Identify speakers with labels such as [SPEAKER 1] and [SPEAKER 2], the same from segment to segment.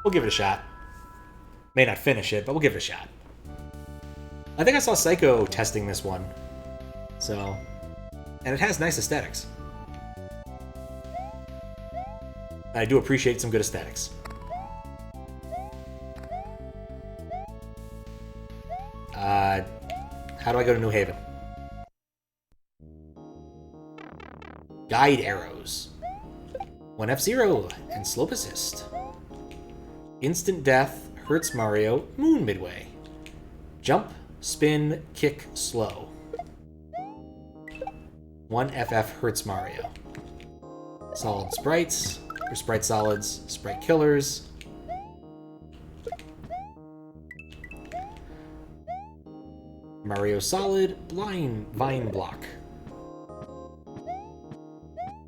[SPEAKER 1] We'll give it a shot. May not finish it, but we'll give it a shot. I think I saw Psycho testing this one. So... And it has nice aesthetics. I do appreciate some good aesthetics. How do I go to New Haven? Guide arrows. 1 F-Zero and slope assist. Instant death hurts Mario, moon midway. Jump, spin, kick, slow. 1 FF hurts Mario. Solid sprites, or sprite solids, sprite killers. Mario solid, blind vine block.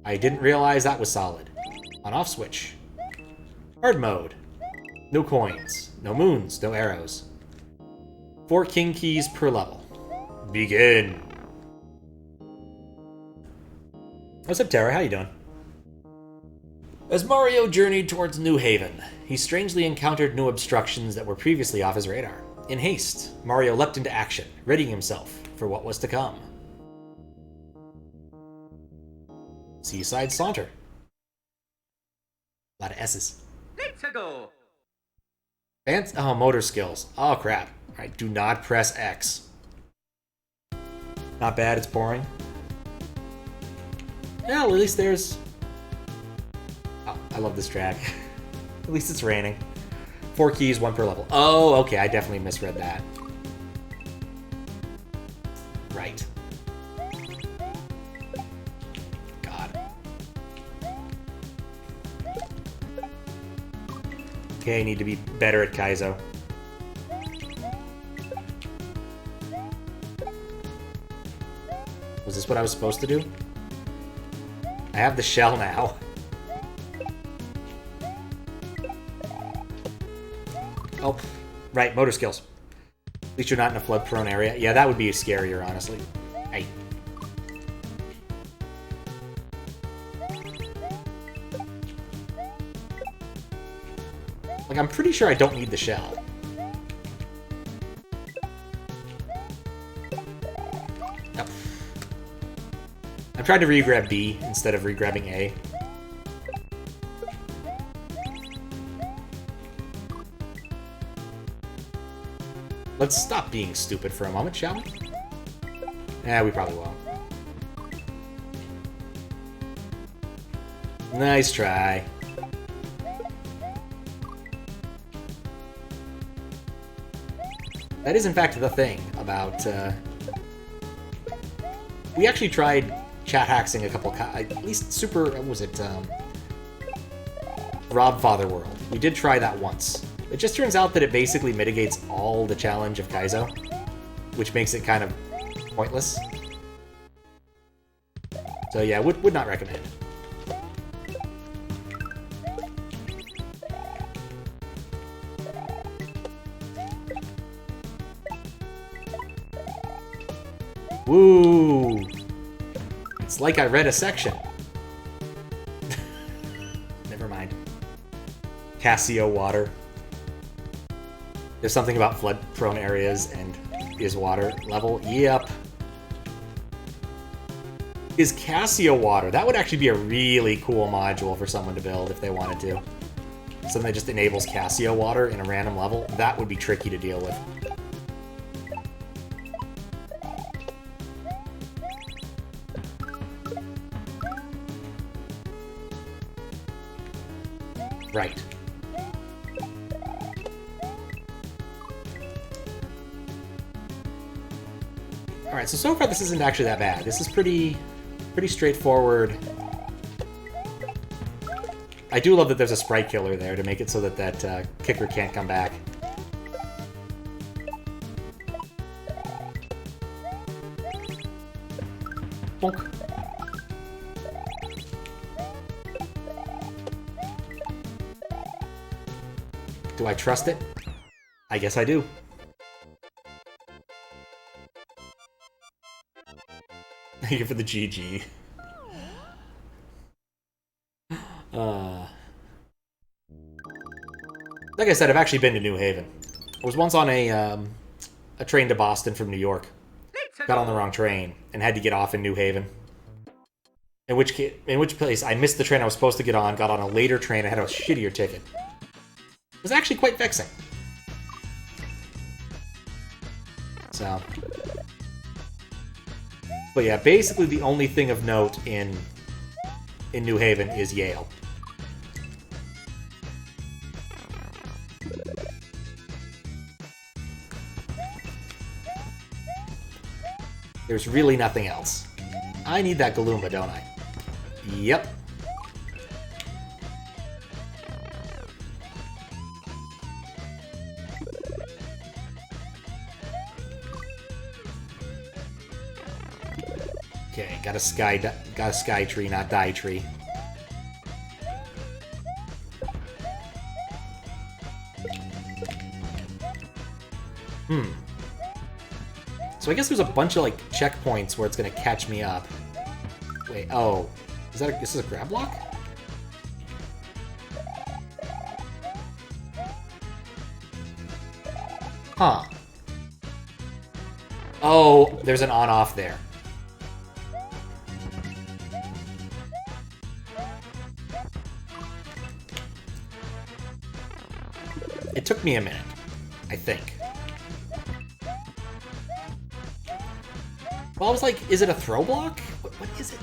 [SPEAKER 1] I didn't realize that was solid. On-off switch. Hard mode. No coins, no moons, no arrows. 4 king keys per level. Begin. What's up, Tara? How you doing? As Mario journeyed towards New Haven, he strangely encountered new obstructions that were previously off his radar. In haste, Mario leapt into action, readying himself for what was to come. Seaside Saunter. A lot of S's.
[SPEAKER 2] Let's go.
[SPEAKER 1] Oh, motor skills. Oh, crap. Alright, do not press X. Not bad, it's boring. Yeah, well, at least there's... Oh, I love this track. At least it's raining. 4 keys, 1 per level. Oh, okay, I definitely misread that. Right. God. Okay, I need to be better at Kaizo. Was this what I was supposed to do? I have the shell now. Oh, right, motor skills. At least you're not in a flood-prone area. Yeah, that would be scarier, honestly. Hey. Like, I'm pretty sure I don't need the shell. Nope. I'm trying to re-grab B instead of re-grabbing A. Let's stop being stupid for a moment, shall we? We probably won't. Nice try. That is, in fact, the thing about... We actually tried chat hacking a couple... At least super... What was it? Rob Fatherworld. We did try that once. It just turns out that it basically mitigates all the challenge of Kaizo, which makes it kind of pointless. So yeah, would not recommend. Woo! It's like I read a section. Never mind. Casio water. There's something about flood-prone areas and is water level. Yep. Is Casio water. That would actually be a really cool module for someone to build if they wanted to. Something that just enables Casio water in a random level. That would be tricky to deal with. Right. Alright, so far this isn't actually that bad. This is pretty straightforward. I do love that there's a sprite killer there to make it so that that kicker can't come back. Bonk. Do I trust it? I guess I do. Thank you for the GG. Like I said, I've actually been to New Haven. I was once on a train to Boston from New York. Got on the wrong train and had to get off in New Haven. In which place I missed the train I was supposed to get on, got on a later train, I had a shittier ticket. It was actually quite vexing. So. But yeah, basically the only thing of note in New Haven is Yale. There's really nothing else. I need that Galumba, don't I? Yep. Okay, got a sky tree, not die tree. So I guess there's a bunch of, like, checkpoints where it's gonna catch me up. Wait, oh. This is a grab block? Huh. Oh, there's an on-off there. It took me a minute, I think. Well, I was like, is it a throw block? What is it?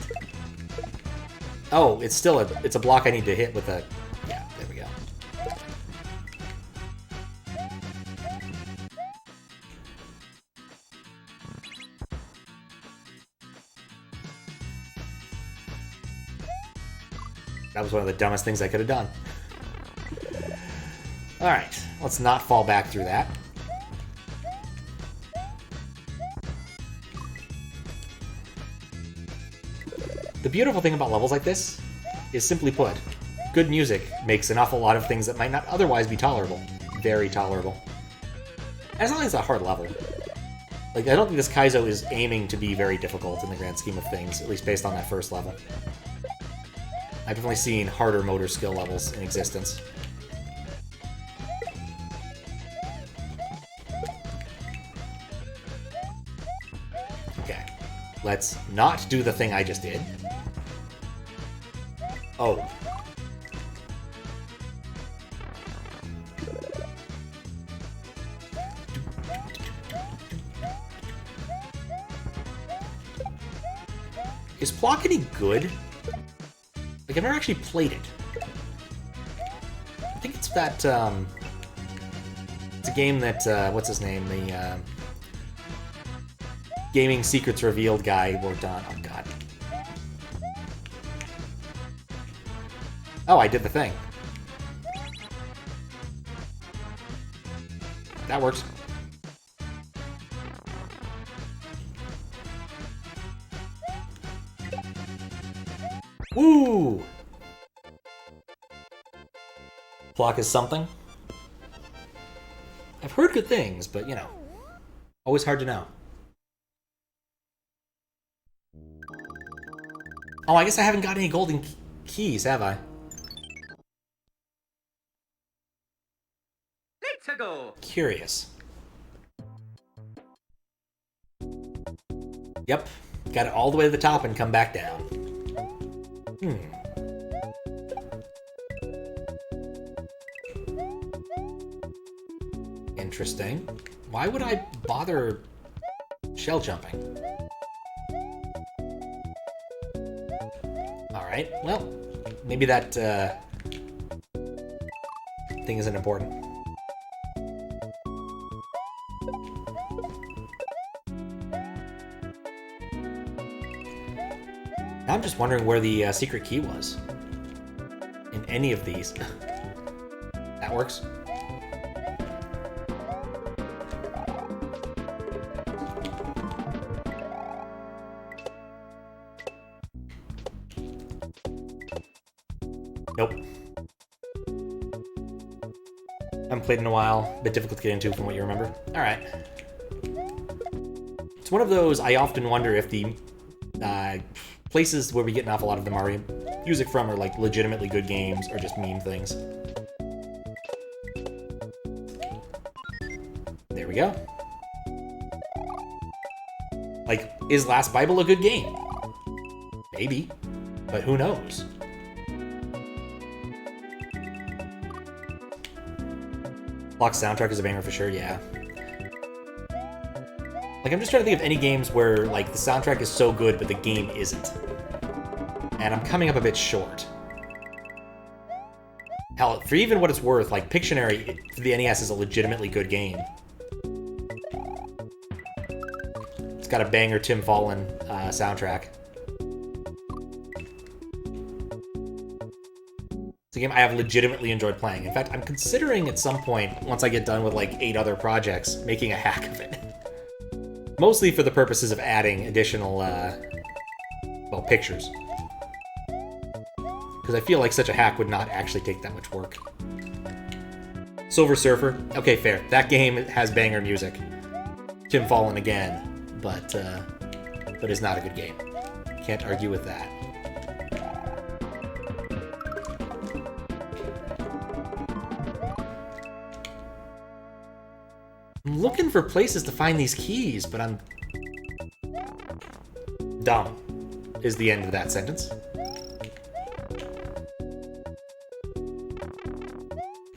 [SPEAKER 1] Oh, it's still it's a block I need to hit with a... Yeah, there we go. That was one of the dumbest things I could have done. Alright, let's not fall back through that. The beautiful thing about levels like this is, simply put, good music makes an awful lot of things that might not otherwise be tolerable very tolerable. And it's not like it's a hard level. Like, I don't think this Kaizo is aiming to be very difficult in the grand scheme of things, at least based on that first level. I've definitely seen harder motor skill levels in existence. Okay. Let's not do the thing I just did. Oh. Is Plock any good? Like, I've never actually played it. I think it's that, it's a game that, what's his name? The, Gaming Secrets Revealed guy worked on. Oh, God. Oh, I did the thing. That works. Woo! Plock is something. I've heard good things, but, you know, always hard to know. Oh, I guess I haven't got any golden keys, have I?
[SPEAKER 2] Let's go.
[SPEAKER 1] Curious. Yep, got it all the way to the top and come back down. Interesting. Why would I bother shell jumping? Alright, well, maybe that thing isn't important. Now I'm just wondering where the secret key was. In any of these. That works. Nope. Haven't played in a while. A bit difficult to get into from what you remember. Alright. It's one of those I often wonder if the places where we get an awful lot of the Mario music from are like legitimately good games or just meme things. we go. Like, is Last Bible a good game? Maybe, but who knows? Block soundtrack is a banger for sure, yeah. Like, I'm just trying to think of any games where, like, the soundtrack is so good, but the game isn't. And I'm coming up a bit short. Hell, for even what it's worth, like, Pictionary for the NES is a legitimately good game. It's got a banger Tim Fallon soundtrack. It's a game I have legitimately enjoyed playing. In fact, I'm considering at some point, once I get done with like 8 other projects, making a hack of it. Mostly for the purposes of adding additional, well, pictures. Because I feel like such a hack would not actually take that much work. Silver Surfer. Okay, fair. That game has banger music. Tim Fallon again, but is not a good game. Can't argue with that. I'm looking for places to find these keys, but I'm dumb, is the end of that sentence.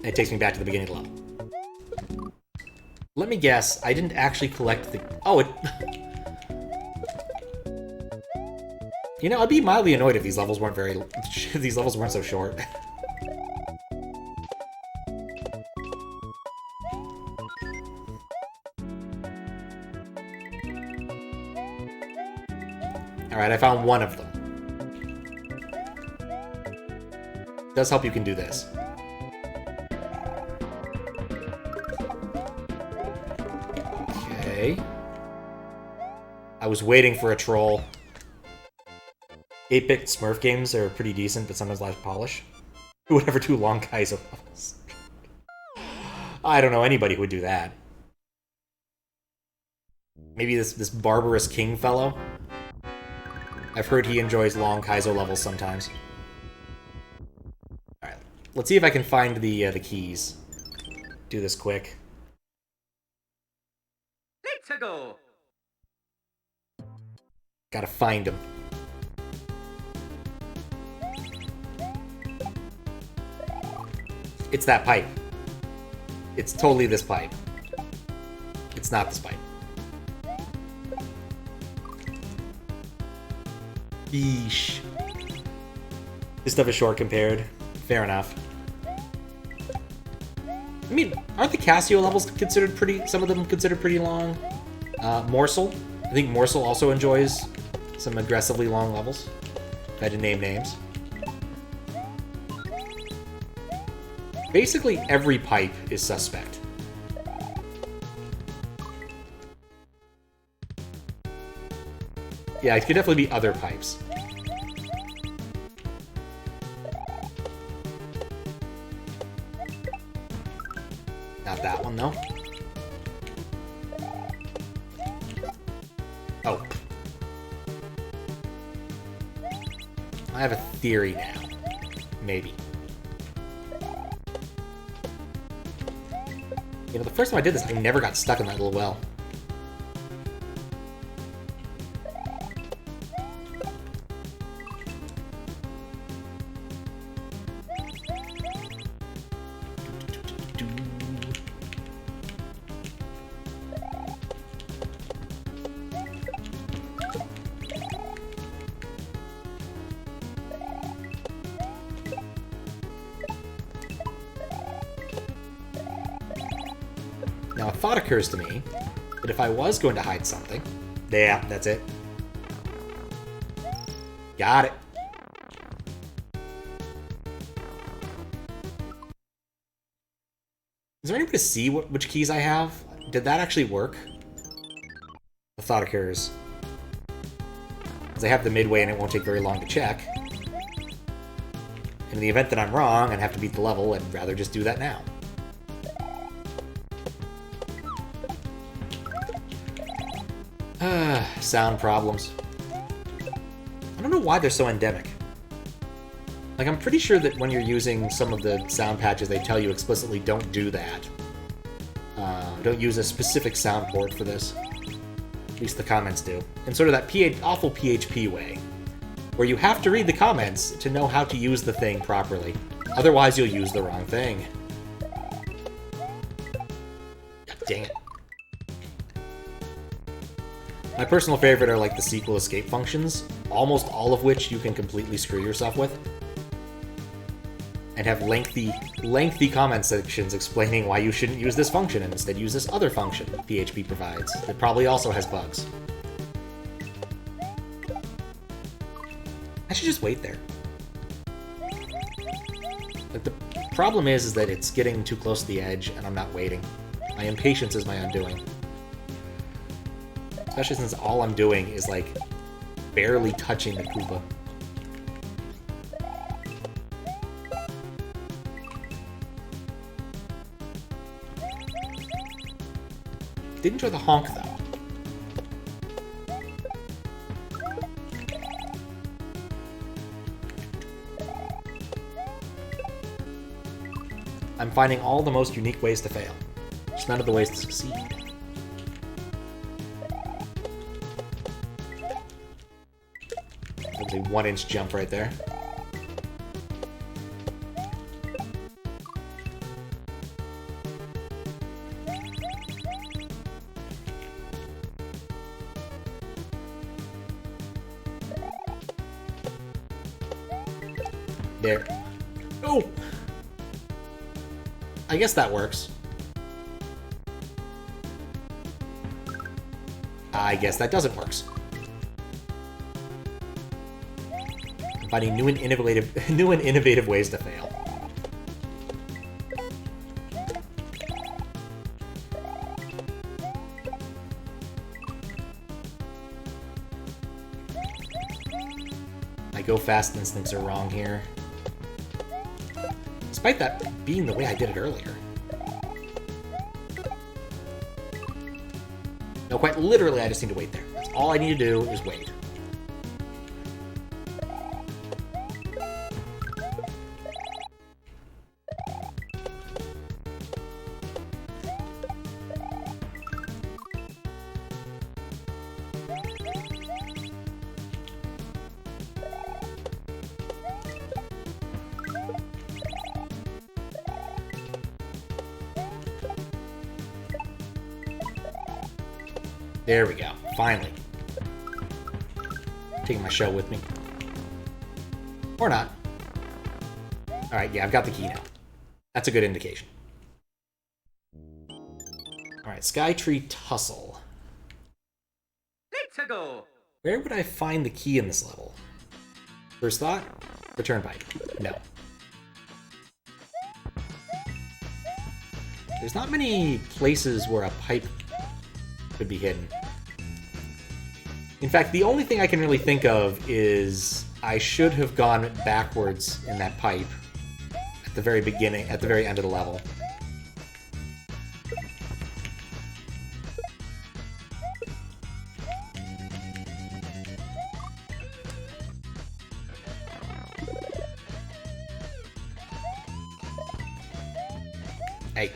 [SPEAKER 1] It takes me back to the beginning of the level. Let me guess, I didn't actually collect the... Oh, it... You know, I'd be mildly annoyed if these levels weren't if these levels weren't so short. Alright, I found one of them. Does help you can do this. Okay. I was waiting for a troll. 8-bit Smurf games are pretty decent, but sometimes lack polish. Who would ever do long Kaizo levels? I don't know anybody who would do that. Maybe this barbarous king fellow? I've heard he enjoys long Kaizo levels sometimes. Alright, let's see if I can find the keys. Do this quick.
[SPEAKER 2] Let's go.
[SPEAKER 1] Gotta find them. It's that pipe. It's totally this pipe. It's not this pipe. Yeesh. This stuff is short compared. Fair enough. I mean, aren't the Casio levels considered pretty... Some of them considered pretty long? Morsel. I think Morsel also enjoys some aggressively long levels. If I had to name names. Basically, every pipe is suspect. Yeah, it could definitely be other pipes. Not that one, though. Oh. I have a theory now. Maybe. You know, the first time I did this, I never got stuck in that little well. Now, a thought occurs to me that if I was going to hide something... Yeah, that's it. Got it. Is there any way to see which keys I have? Did that actually work? A thought occurs. Because I have the midway and it won't take very long to check. In the event that I'm wrong and have to beat the level, I'd rather just do that now. Sound problems. I don't know why they're so endemic. Like, I'm pretty sure that when you're using some of the sound patches, they tell you explicitly don't do that. don't use a specific soundboard for this. At least the comments do. In sort of that awful PHP way, where you have to read the comments to know how to use the thing properly. Otherwise, you'll use the wrong thing. God dang it. My personal favorite are like the SQL escape functions, almost all of which you can completely screw yourself with. And have lengthy comment sections explaining why you shouldn't use this function and instead use this other function PHP provides that probably also has bugs. I should just wait there. But the problem is that it's getting too close to the edge and I'm not waiting. My impatience is my undoing. Especially since all I'm doing is, like, barely touching the Koopa. Did enjoy the honk, though. I'm finding all the most unique ways to fail. Just none of the ways to succeed. There's a 1-inch jump right there. There. Oh! I guess that works. I guess that doesn't work. I'm finding new and innovative ways to fail. My go fast instincts are wrong here. Despite that being the way I did it earlier. No, quite literally, I just need to wait there. That's all I need to do is wait. There we go. Finally. Taking my shell with me. Or not. Alright, yeah, I've got the key now. That's a good indication. Alright, Skytree Tussle.
[SPEAKER 2] Let's go!
[SPEAKER 1] Where would I find the key in this level? First thought? Return pipe. No. There's not many places where a pipe could be hidden. In fact, the only thing I can really think of is I should have gone backwards in that pipe at the very beginning, at the very end of the level. Hey.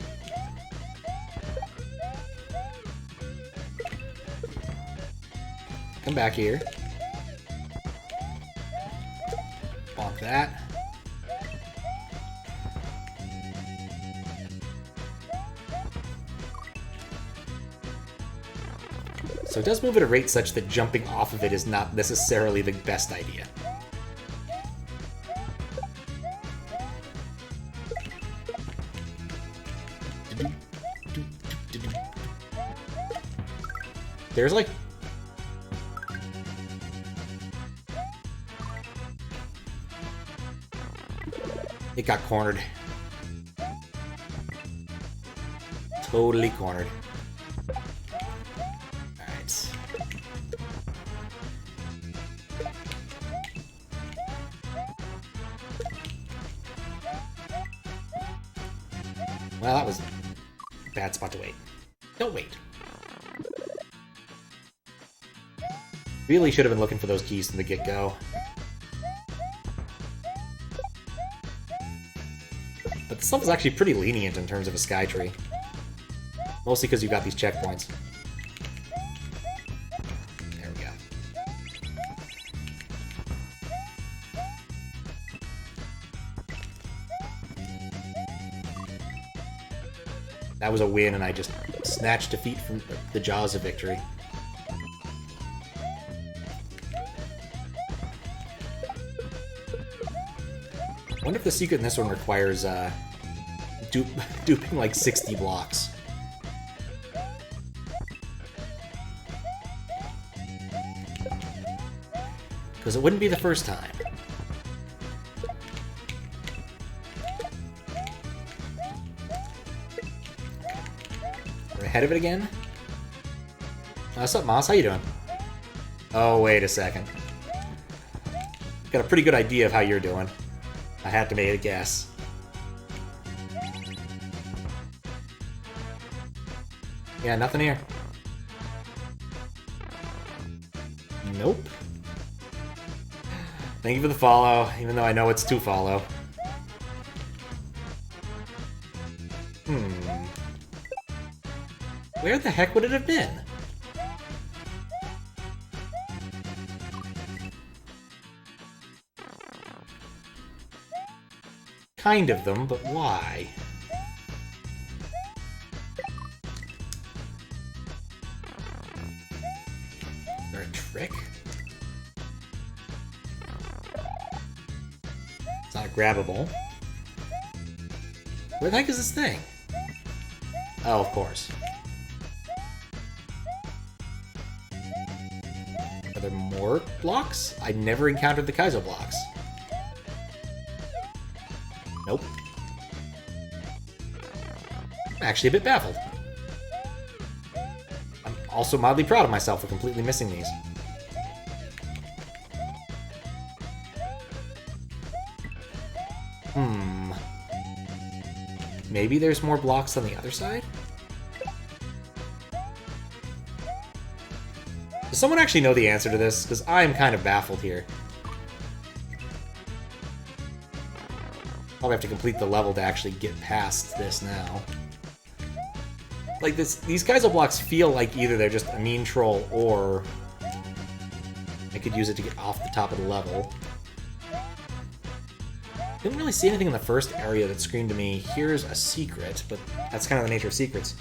[SPEAKER 1] Come back here. Bonk that. So it does move at a rate such that jumping off of it is not necessarily the best idea. There's like... It got cornered. Totally cornered. Alright. Well, that was a bad spot to wait. Don't wait. Really should have been looking for those keys from the get-go. But this level is actually pretty lenient in terms of a Skytree. Mostly because you got these checkpoints. There we go. That was a win, and I just snatched defeat from the jaws of victory. I wonder if the secret in this one requires duping like 60 blocks. Because it wouldn't be the first time. We're ahead of it again? What's up, Moss? How you doing? Oh, wait a second. Got a pretty good idea of how you're doing. I had to make a guess. Yeah, nothing here. Nope. Thank you for the follow, even though I know it's to follow. Where the heck would it have been? Kind of them, but why? Is there a trick? It's not grabbable. Where the heck is this thing? Oh, of course. Are there more blocks? I never encountered the Kaizo blocks. Nope. I'm actually a bit baffled. I'm also mildly proud of myself for completely missing these. Maybe there's more blocks on the other side? Does someone actually know the answer to this? Because I'm kind of baffled here. Probably have to complete the level to actually get past this now. Like, these Kaizo blocks feel like either they're just a mean troll or I could use it to get off the top of the level. Didn't really see anything in the first area that screamed to me, here's a secret, but that's kind of the nature of secrets.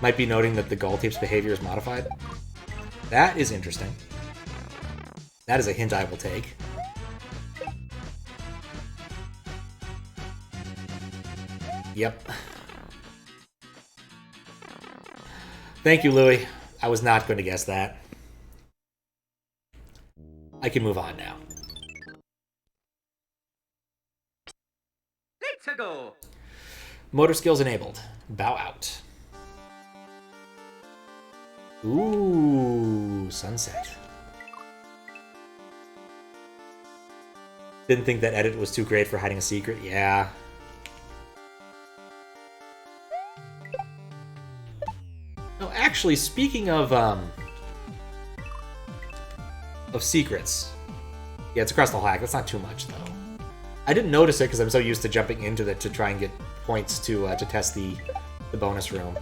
[SPEAKER 1] Might be noting that the Gull Tape's behavior is modified. That is interesting. That is a hint I will take. Yep. Thank you, Louis. I was not going to guess that. I can move on now.
[SPEAKER 2] Let's go.
[SPEAKER 1] Motor skills enabled. Bow out. Ooh, sunset. Didn't think that edit was too great for hiding a secret. Yeah. No, actually, speaking of secrets. Yeah, it's across the whole hack. That's not too much, though. I didn't notice it because I'm so used to jumping into it to try and get points to test the bonus room.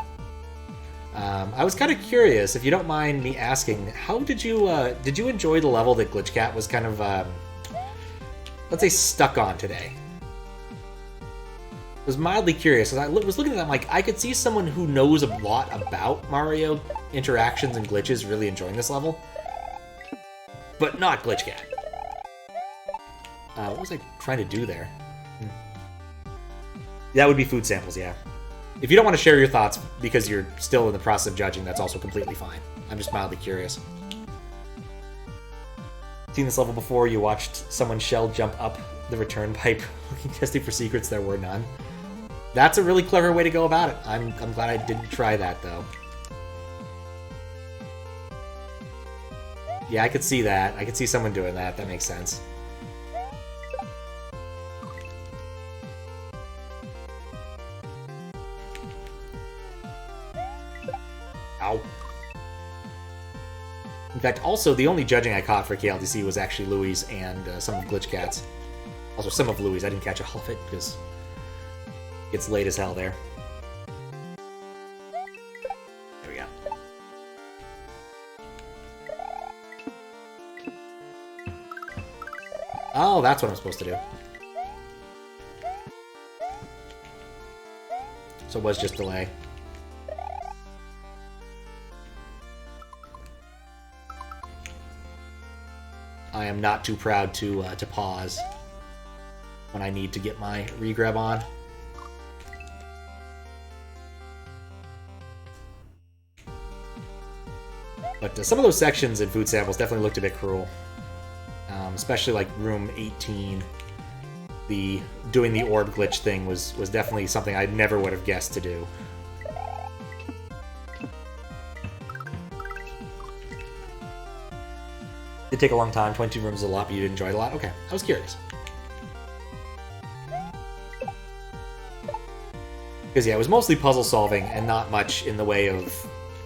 [SPEAKER 1] I was kind of curious, if you don't mind me asking, how did you enjoy the level that Glitchcat was kind of, let's say, stuck on today? I was mildly curious, because I was looking at that, I'm like, I could see someone who knows a lot about Mario interactions and glitches really enjoying this level, but not Glitchcat. What was I trying to do there? That would be food samples, yeah. If you don't want to share your thoughts because you're still in the process of judging, that's also completely fine. I'm just mildly curious. Seen this level before, you watched someone shell jump up the return pipe looking testing for secrets, there were none. That's a really clever way to go about it. I'm glad I didn't try that, though. Yeah, I could see that. I could see someone doing that. That makes sense. Ow. In fact, also, the only judging I caught for KLTC was actually Louis and some of Glitchcat's. Also, some of Louis. I didn't catch all of it because it's late as hell there. Oh, that's what I'm supposed to do. So it was just delay. I am not too proud to pause when I need to get my regrab on. But some of those sections in food samples definitely looked a bit cruel. Especially like room 18. Doing the orb glitch thing was definitely something I never would have guessed to do. It'd take a long time. 22 rooms is a lot, but you'd enjoy it a lot. Okay, I was curious. Because yeah, it was mostly puzzle solving and not much in the way of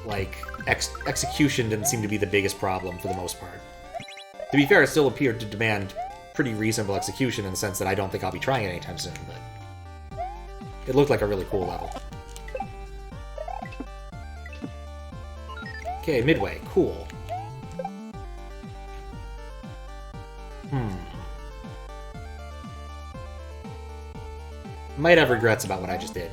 [SPEAKER 1] like execution. Didn't seem to be the biggest problem for the most part. To be fair, it still appeared to demand pretty reasonable execution in the sense that I don't think I'll be trying it anytime soon, but it looked like a really cool level. Okay, midway. Cool. Might have regrets about what I just did.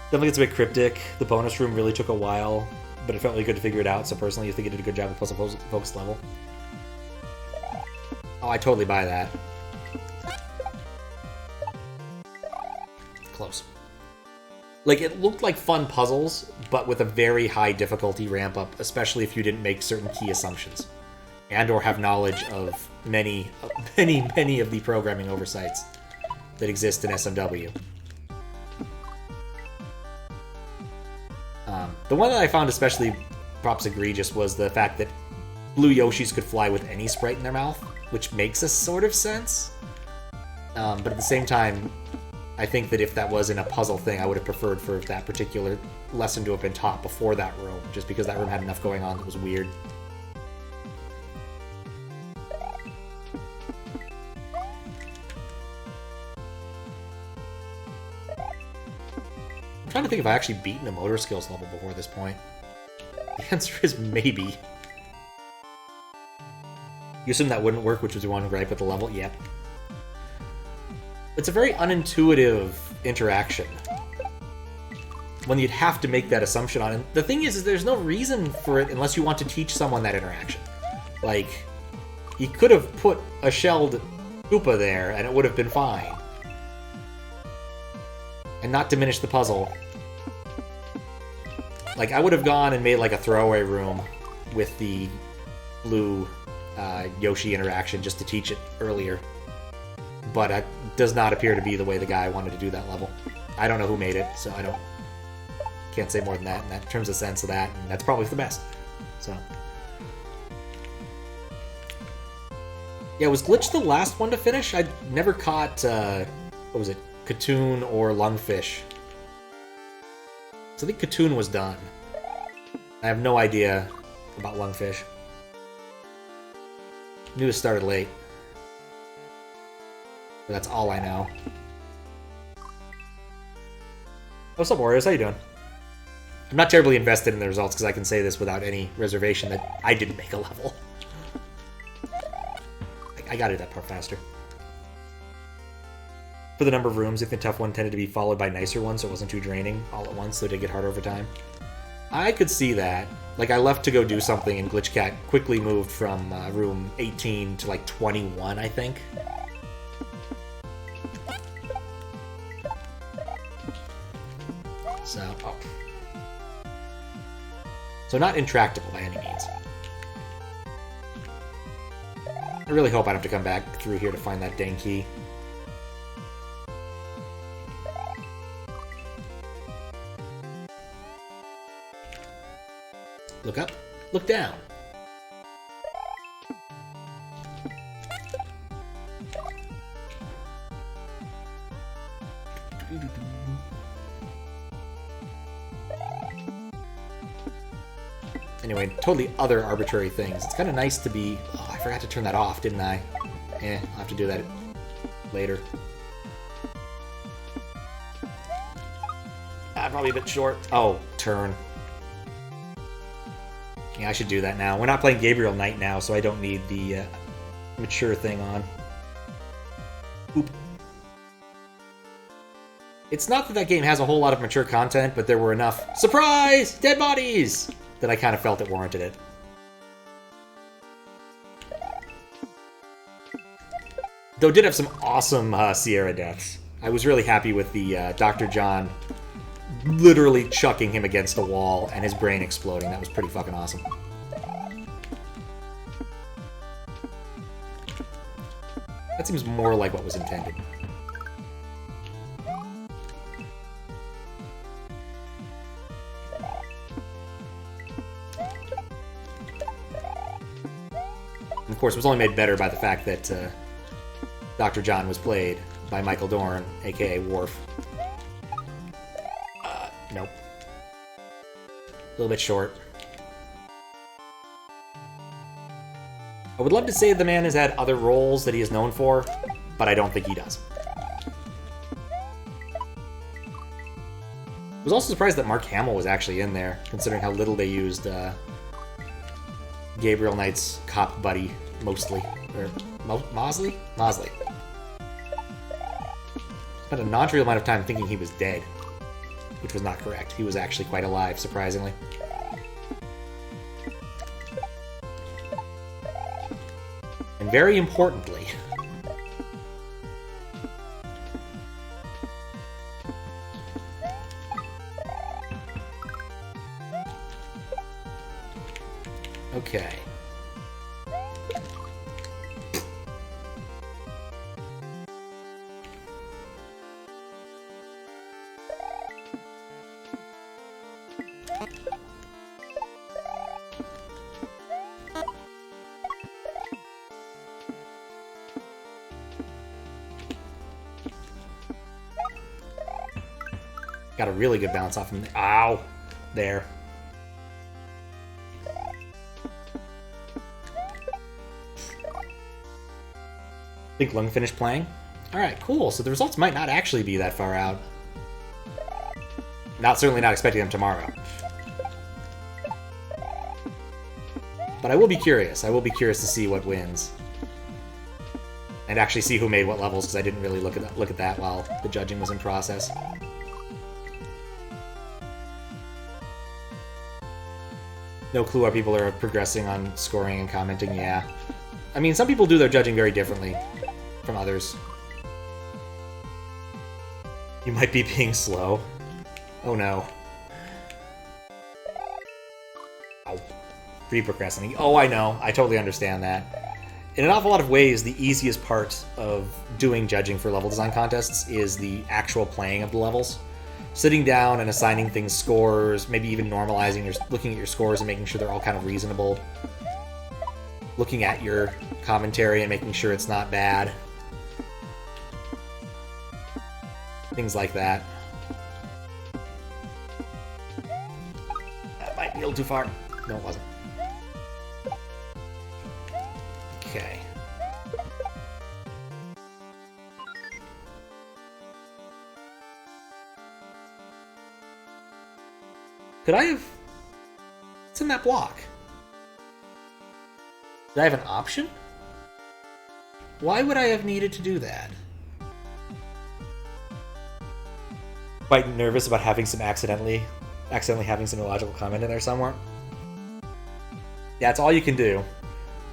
[SPEAKER 1] Definitely it's a bit cryptic. The bonus room really took a while, but it felt really good to figure it out, so personally I think it did a good job with puzzle focus level. Oh, I totally buy that. Close. Like, it looked like fun puzzles, but with a very high difficulty ramp up, especially if you didn't make certain key assumptions. And or have knowledge of many of the programming oversights that exist in SMW. The one that I found especially perhaps egregious was the fact that blue Yoshis could fly with any sprite in their mouth, which makes a sort of sense. But at the same time, I think that if that wasn't a puzzle thing, I would have preferred for that particular lesson to have been taught before that room, just because that room had enough going on that was weird. I'm trying to think if I actually beaten a motor skills level before this point. The answer is maybe. You assume that wouldn't work, which was your one gripe with the level? Yep. It's a very unintuitive interaction. When you'd have to make that assumption on it. The thing is there's no reason for it unless you want to teach someone that interaction. Like, he could have put a shelled Koopa there and it would have been fine. And not diminish the puzzle. Like, I would have gone and made like a throwaway room with the blue Yoshi interaction just to teach it earlier. But it does not appear to be the way the guy wanted to do that level. I don't know who made it, so can't say more than that in terms of sense of that, and that's probably the best. So yeah, was Glitch the last one to finish? I never caught what was it, Katoon or Lungfish. So I think Katoon was done. I have no idea about Lungfish. Knew it started late. But that's all I know. What's up, Warriors? How you doing? I'm not terribly invested in the results because I can say this without any reservation that I didn't make a level. I got it that part faster. For the number of rooms, I think the tough one tended to be followed by nicer ones, so it wasn't too draining all at once, so it did get harder over time. I could see that. Like, I left to go do something, and Glitchcat quickly moved from room 18 to, like, 21, I think. So not intractable by any means. I really hope I don't have to come back through here to find that dang key. Look up, look down. Anyway, totally other arbitrary things. It's kind of nice to be... Oh, I forgot to turn that off, didn't I? I'll have to do that later. Probably a bit short. Oh, turn. Yeah, I should do that now. We're not playing Gabriel Knight now, so I don't need the mature thing on. Oop. It's not that that game has a whole lot of mature content, but there were enough surprise dead bodies that I kind of felt it warranted it. Though it did have some awesome Sierra deaths. I was really happy with the Dr. John literally chucking him against the wall and his brain exploding. That was pretty fucking awesome. That seems more like what was intended. And of course, it was only made better by the fact that Dr. John was played by Michael Dorn, aka Worf. Nope. A little bit short. I would love to say the man has had other roles that he is known for, but I don't think he does. I was also surprised that Mark Hamill was actually in there, considering how little they used Gabriel Knight's cop buddy, mostly. Or Mosley? Mosley. Spent a non-trivial amount of time thinking he was dead, which was not correct. He was actually quite alive, surprisingly. And very importantly, okay. Got a really good bounce off him. Ow! There. Think Lung finished playing? Alright, cool. So the results might not actually be that far out. Certainly not expecting them tomorrow. But I will be curious. I will be curious to see what wins. And actually see who made what levels, because I didn't really look at that while the judging was in process. No clue how people are progressing on scoring and commenting, yeah. I mean, some people do their judging very differently from others. You might be being slow. Oh no. Ow. Pre-procrastinating. Oh, I know. I totally understand that. In an awful lot of ways, the easiest part of doing judging for level design contests is the actual playing of the levels. Sitting down and assigning things scores, maybe even normalizing, looking at your scores and making sure they're all kind of reasonable. Looking at your commentary and making sure it's not bad. Things like that. That might be a little too far. No, it wasn't. Okay. Could I have... What's in that block? Did I have an option? Why would I have needed to do that? Quite nervous about having some accidentally having some illogical comment in there somewhere. Yeah, it's all you can do.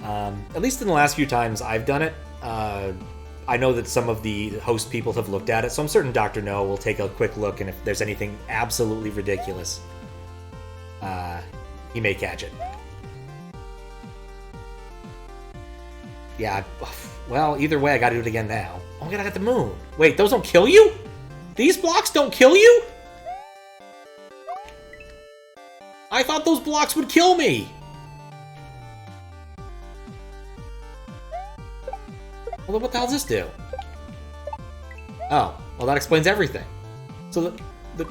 [SPEAKER 1] At least in the last few times I've done it, I know that some of the host people have looked at it, so I'm certain Dr. No will take a quick look, and if there's anything absolutely ridiculous, he may catch it. Yeah, well, either way, I gotta do it again now. Oh my god, I got the moon. Wait, those don't kill you? These blocks don't kill you? I thought those blocks would kill me! Well, then what the hell does this do? Oh, well that explains everything. So the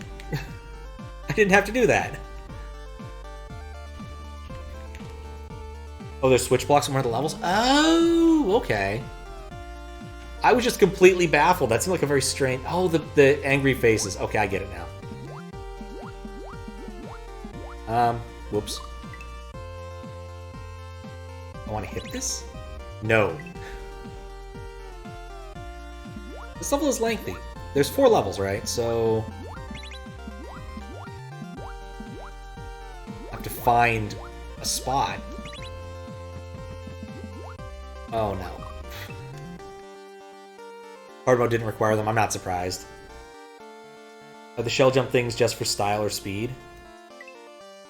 [SPEAKER 1] I didn't have to do that. Oh, there's switch blocks in one of the levels? Oh, okay. I was just completely baffled. That seemed like a very strange... Oh, the angry faces. Okay, I get it now. Whoops. I want to hit this? No. This level is lengthy. There's 4 levels, right? So... I have to find a spot. Oh no. Hard mode didn't require them, I'm not surprised. Are the shell jump things just for style or speed?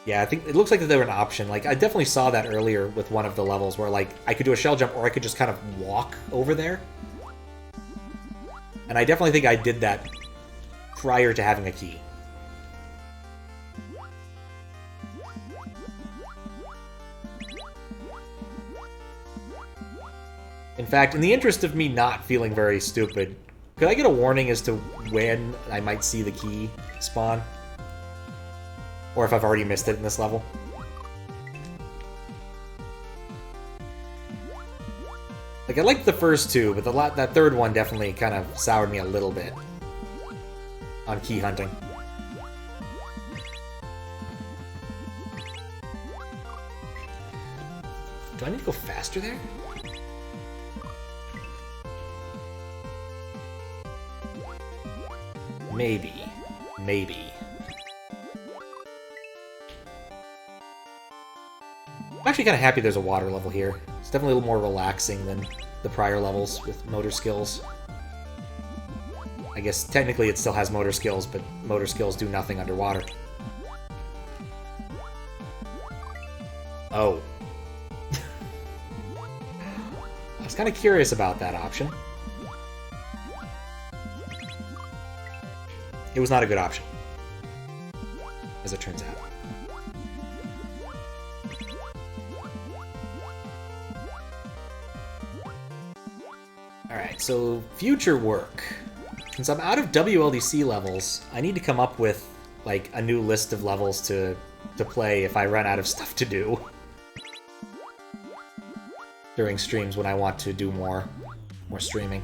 [SPEAKER 1] Yeah, I think it looks like they were an option. Like, I definitely saw that earlier with one of the levels where, like, I could do a shell jump or I could just kind of walk over there. And I definitely think I did that prior to having a key. In fact, in the interest of me not feeling very stupid, could I get a warning as to when I might see the key spawn? Or if I've already missed it in this level? Like, I liked the first 2, but that third one definitely kind of soured me a little bit on key hunting. Do I need to go faster there? Maybe. Maybe. I'm actually kind of happy there's a water level here. It's definitely a little more relaxing than the prior levels with motor skills. I guess technically it still has motor skills, but motor skills do nothing underwater. Oh. I was kind of curious about that option. It was not a good option, as it turns out. Alright, so future work. Since I'm out of WLDC levels, I need to come up with, like, a new list of levels to play if I run out of stuff to do. During streams when I want to do more streaming.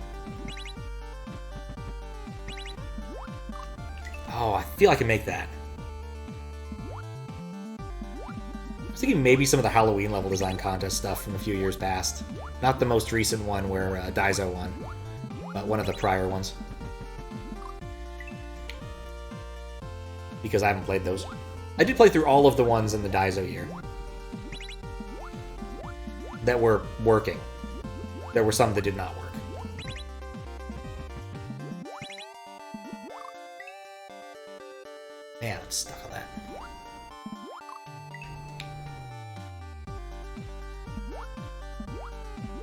[SPEAKER 1] Oh, I feel I can make that. I was thinking maybe some of the Halloween level design contest stuff from a few years past. Not the most recent one where Kaizo won, but one of the prior ones. Because I haven't played those. I did play through all of the ones in the Kaizo year that were working. There were some that did not work. Man, I'm stuck on that.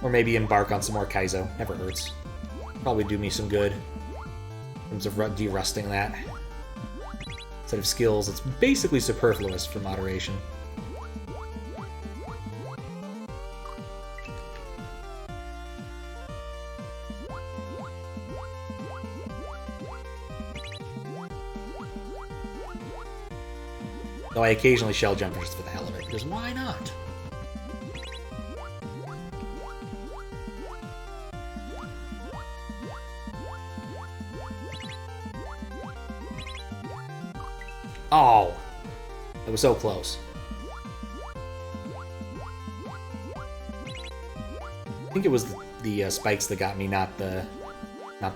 [SPEAKER 1] Or maybe embark on some more Kaizo. Never hurts. Probably do me some good in terms of de-rusting that. Set of skills, it's basically superfluous for moderation. Though I occasionally shell jump just for the hell of it, because why not? Oh! It was so close. I think it was the spikes that got me, not the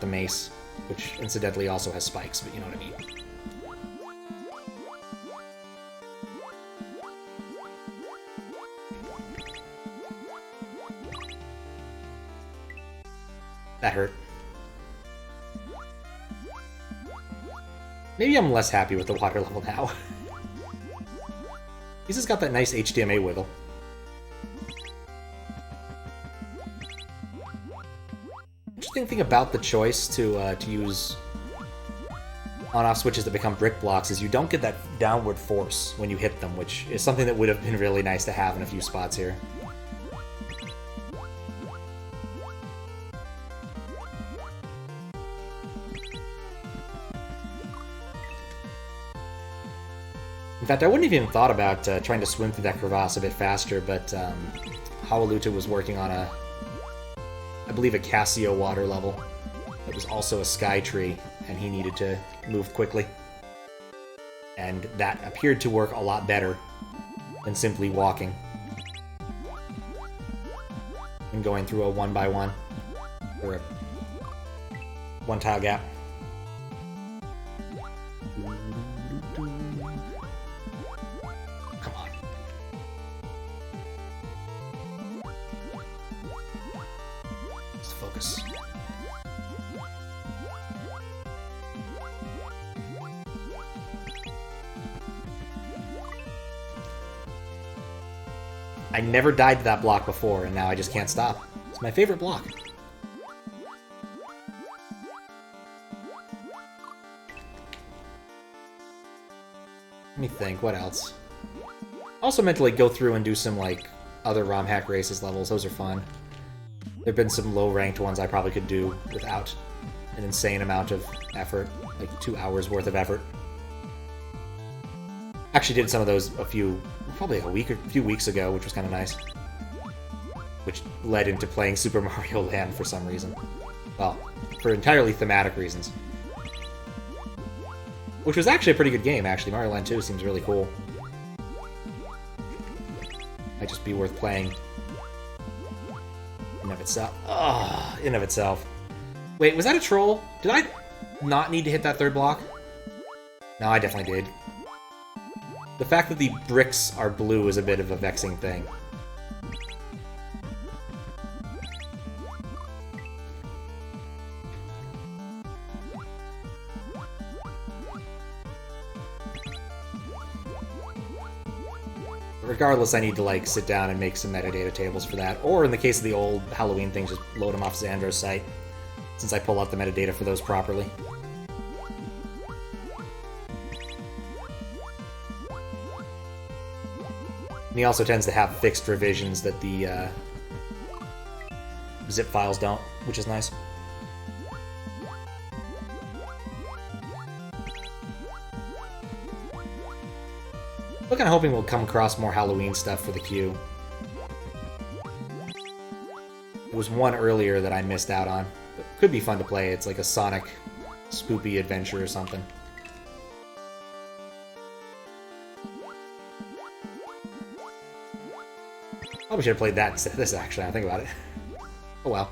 [SPEAKER 1] mace, which incidentally also has spikes, but you know what I mean. That hurt. Maybe I'm less happy with the water level now. He's just got that nice HDMA wiggle. Interesting thing about the choice to use on-off switches that become brick blocks is you don't get that downward force when you hit them, which is something that would have been really nice to have in a few spots here. In fact, I wouldn't have even thought about trying to swim through that crevasse a bit faster, but Hawaluta was working on I believe a Casio water level. It was also a sky tree, and he needed to move quickly. And that appeared to work a lot better than simply walking. and going through a 1x1 or a one tile gap. Come on. Just focus. I never died to that block before, and now I just can't stop. It's my favorite block. Let me think, what else? Also meant to like go through and do some like other ROM hack races levels. Those are fun. There've been some low ranked ones I probably could do without an insane amount of effort, like 2 hours worth of effort. Actually did some of those probably a few weeks ago, which was kind of nice. Which led into playing Super Mario Land for some reason. Well, for entirely thematic reasons. Which was actually a pretty good game, actually. Mario Land 2 seems really cool. Might just be worth playing. In of itself. Ugh, in of itself. Wait, was that a troll? Did I not need to hit that third block? No, I definitely did. The fact that the bricks are blue is a bit of a vexing thing. Regardless, I need to like sit down and make some metadata tables for that. Or in the case of the old Halloween things, just load them off Xandro's site, since I pull out the metadata for those properly. And he also tends to have fixed revisions that the zip files don't, which is nice. I'm kind of hoping we'll come across more Halloween stuff for the queue. There was one earlier that I missed out on, but could be fun to play. It's like a Sonic spoopy adventure or something. Probably should have played that instead of this, actually, I think about it. Oh well.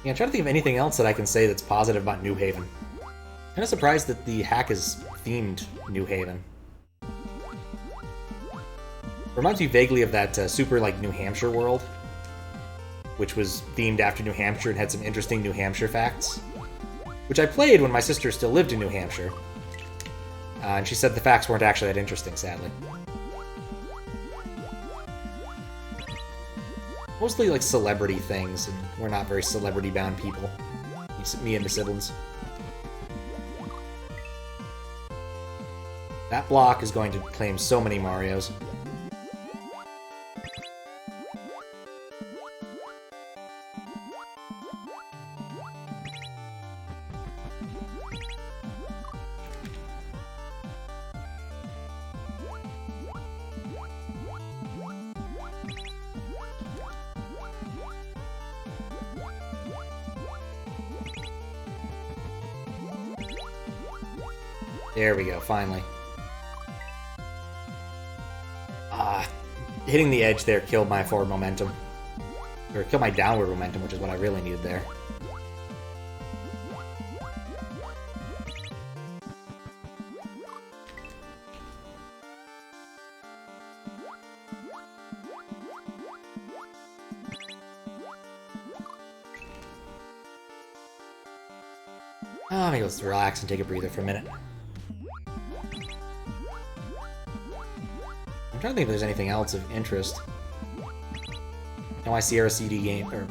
[SPEAKER 1] Yeah, I'm trying to think of anything else that I can say that's positive about New Haven. I'm kind of surprised that the hack is themed New Haven. Reminds me vaguely of that super, like, New Hampshire world, which was themed after New Hampshire and had some interesting New Hampshire facts. Which I played when my sister still lived in New Hampshire. And she said the facts weren't actually that interesting, sadly. Mostly like celebrity things, and we're not very celebrity-bound people. Me and the siblings. That block is going to claim so many Marios. There we go, finally. Hitting the edge there killed my forward momentum. Or killed my downward momentum, which is what I really needed there. Maybe let's relax and take a breather for a minute. I'm trying to think if there's anything else of interest. No, my Sierra CD game, or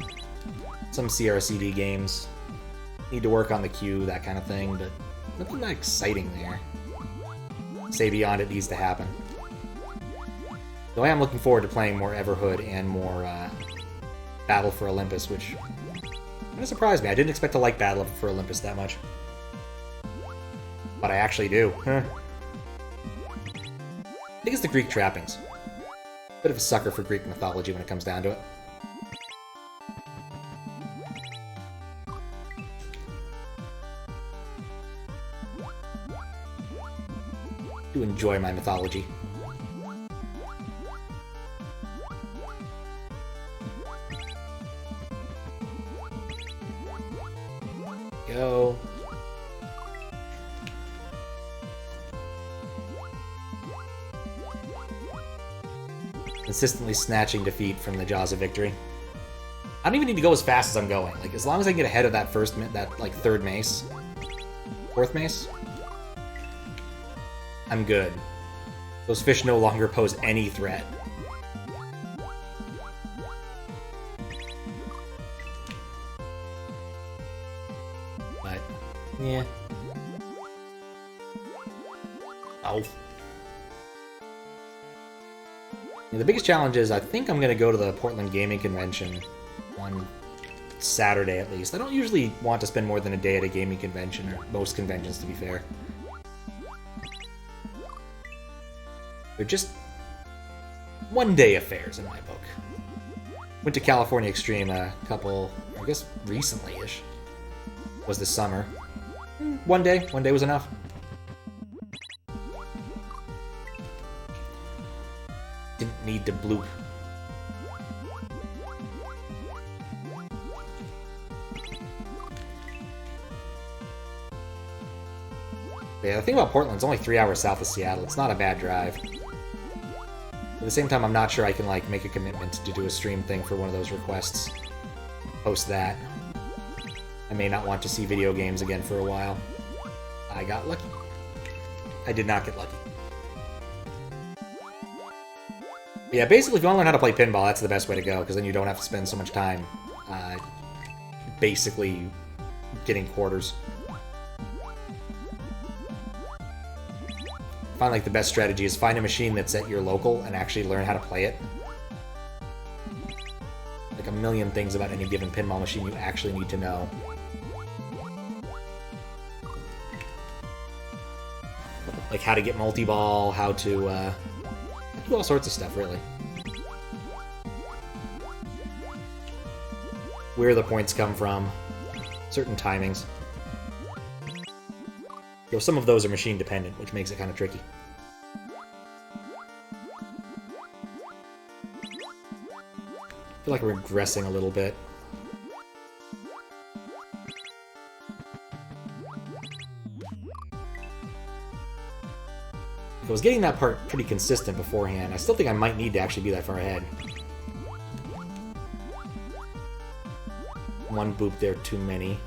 [SPEAKER 1] some Sierra CD games. Need to work on the queue, that kind of thing, but nothing that exciting there. Say beyond it needs to happen. Though I am looking forward to playing more Everhood and more Battle for Olympus, which kind of surprised me. I didn't expect to like Battle for Olympus that much. But I actually do. Huh. I think it's the Greek trappings. Bit of a sucker for Greek mythology when it comes down to it. enjoy my mythology. Go. Consistently snatching defeat from the jaws of victory. I don't even need to go as fast as I'm going. Like, as long as I can get ahead of that third mace, fourth mace, I'm good. Those fish no longer pose any threat. But, yeah. Oh. Yeah, the biggest challenge is I think I'm going to go to the Portland Gaming Convention on Saturday at least. I don't usually want to spend more than a day at a gaming convention, or most conventions to be fair. They're just one-day affairs in my book. Went to California Extreme a couple, I guess recently-ish. Was this summer. One day was enough. Didn't need to bloop. Yeah, the thing about Portland, it's only 3 hours south of Seattle. It's not a bad drive. At the same time, I'm not sure I can, like, make a commitment to do a stream thing for one of those requests. Post that. I may not want to see video games again for a while. I got lucky. I did not get lucky. Yeah, basically, if you want to learn how to play pinball, that's the best way to go, because then you don't have to spend so much time basically getting quarters. I find like the best strategy is find a machine that's at your local and actually learn how to play it. Like a million things about any given pinball machine you actually need to know. Like how to get multi-ball, how to do all sorts of stuff, really. Where the points come from, certain timings. Though some of those are machine dependent, which makes it kind of tricky. I feel like we're regressing a little bit. If I was getting that part pretty consistent beforehand, I still think I might need to actually be that far ahead. One boop there too many.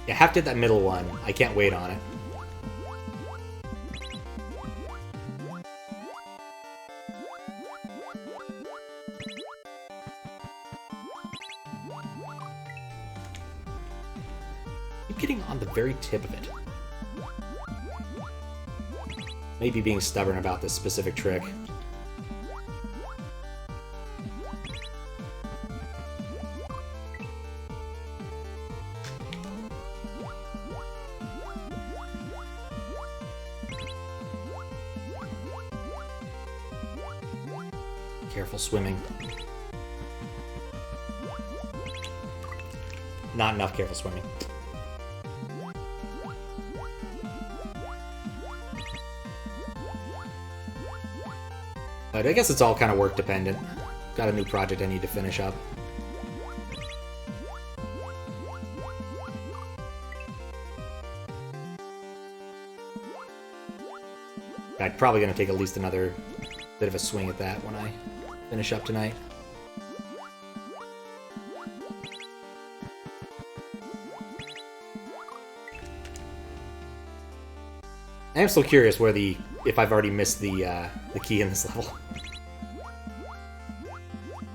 [SPEAKER 1] Yeah, have to hit that middle one. I can't wait on it. Keep getting on the very tip of it. Maybe being stubborn about this specific trick. Careful swimming. Not enough careful swimming. But I guess it's all kind of work dependent. Got a new project I need to finish up. I'm probably going to take at least another bit of a swing at that when I finish up tonight. I am still curious where if I've already missed the key in this level.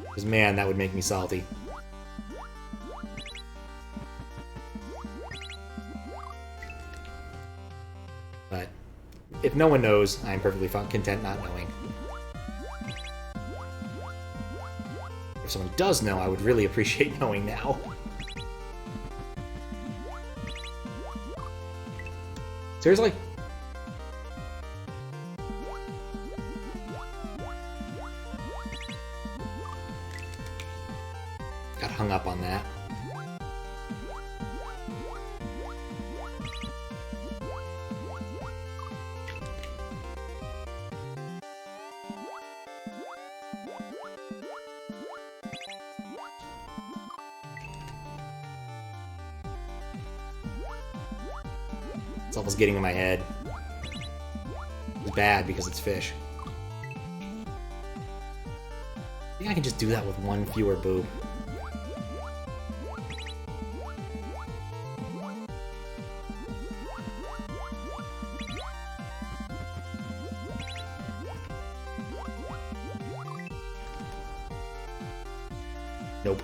[SPEAKER 1] Because man, that would make me salty. But if no one knows, I'm perfectly content not knowing. If someone does know, I would really appreciate knowing now. Seriously? Got hung up on that. It's almost getting in my head. It's bad because it's fish. I think I can just do that with one fewer boob. Nope.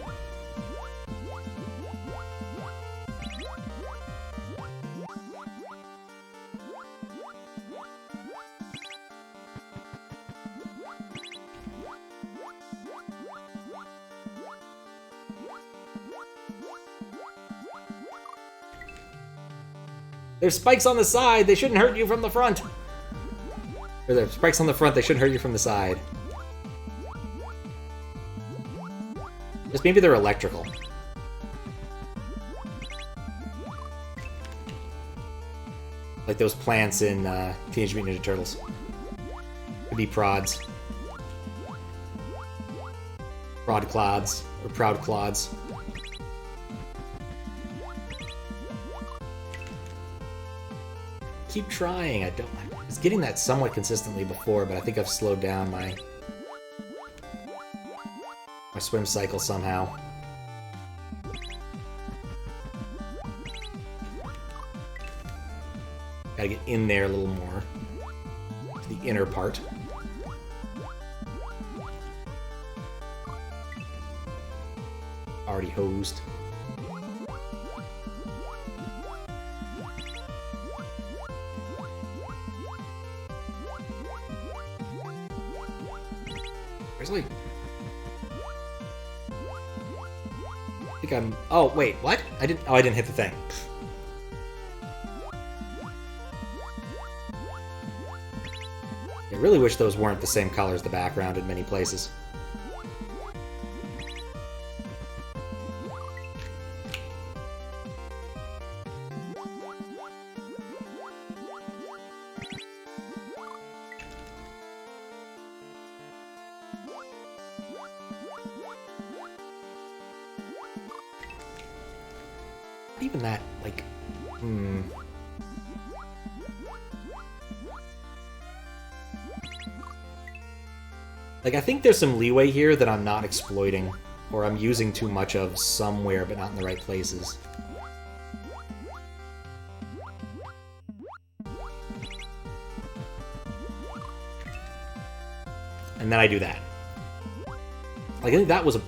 [SPEAKER 1] There's spikes on the side, they shouldn't hurt you from the front. Or there's spikes on the front, they shouldn't hurt you from the side. Just maybe they're electrical. Like those plants in Teenage Mutant Ninja Turtles. Could be prods. Prod clods, or proud clods. Keep trying. I was getting that somewhat consistently before, but I think I've slowed down my swim cycle somehow. Gotta get in there a little more. To the inner part. Already hosed. Seriously? I think I'm... Oh, wait, what? I didn't hit the thing. I really wish those weren't the same color as the background in many places. Even that, like, Like, I think there's some leeway here that I'm not exploiting, or I'm using too much of somewhere, but not in the right places. And then I do that. Like, I think that was a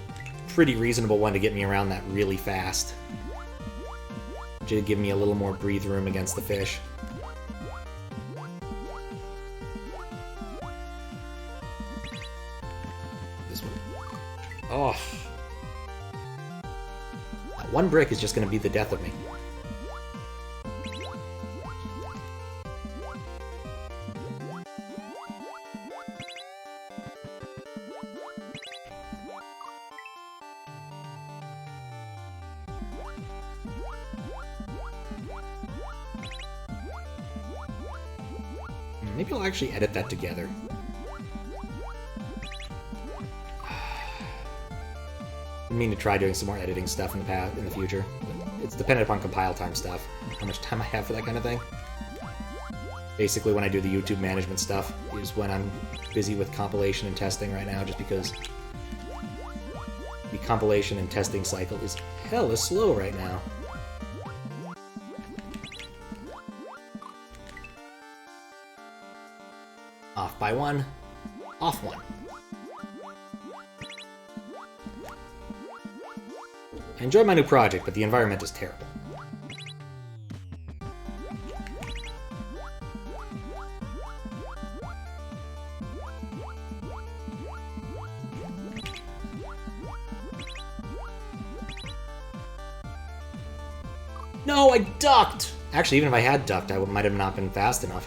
[SPEAKER 1] pretty reasonable one to get me around that really fast. To give me a little more breathe room against the fish. This one. Oh. That one brick is just going to be the death of me. Maybe I'll actually edit that together. I mean to try doing some more editing stuff in the future. It's dependent upon compile time stuff. How much time I have for that kind of thing. Basically, when I do the YouTube management stuff is when I'm busy with compilation and testing right now, just because the compilation and testing cycle is hella slow right now. Off by one, off one. I enjoy my new project, but the environment is terrible. No, I ducked! Actually, even if I had ducked, I might have not been fast enough.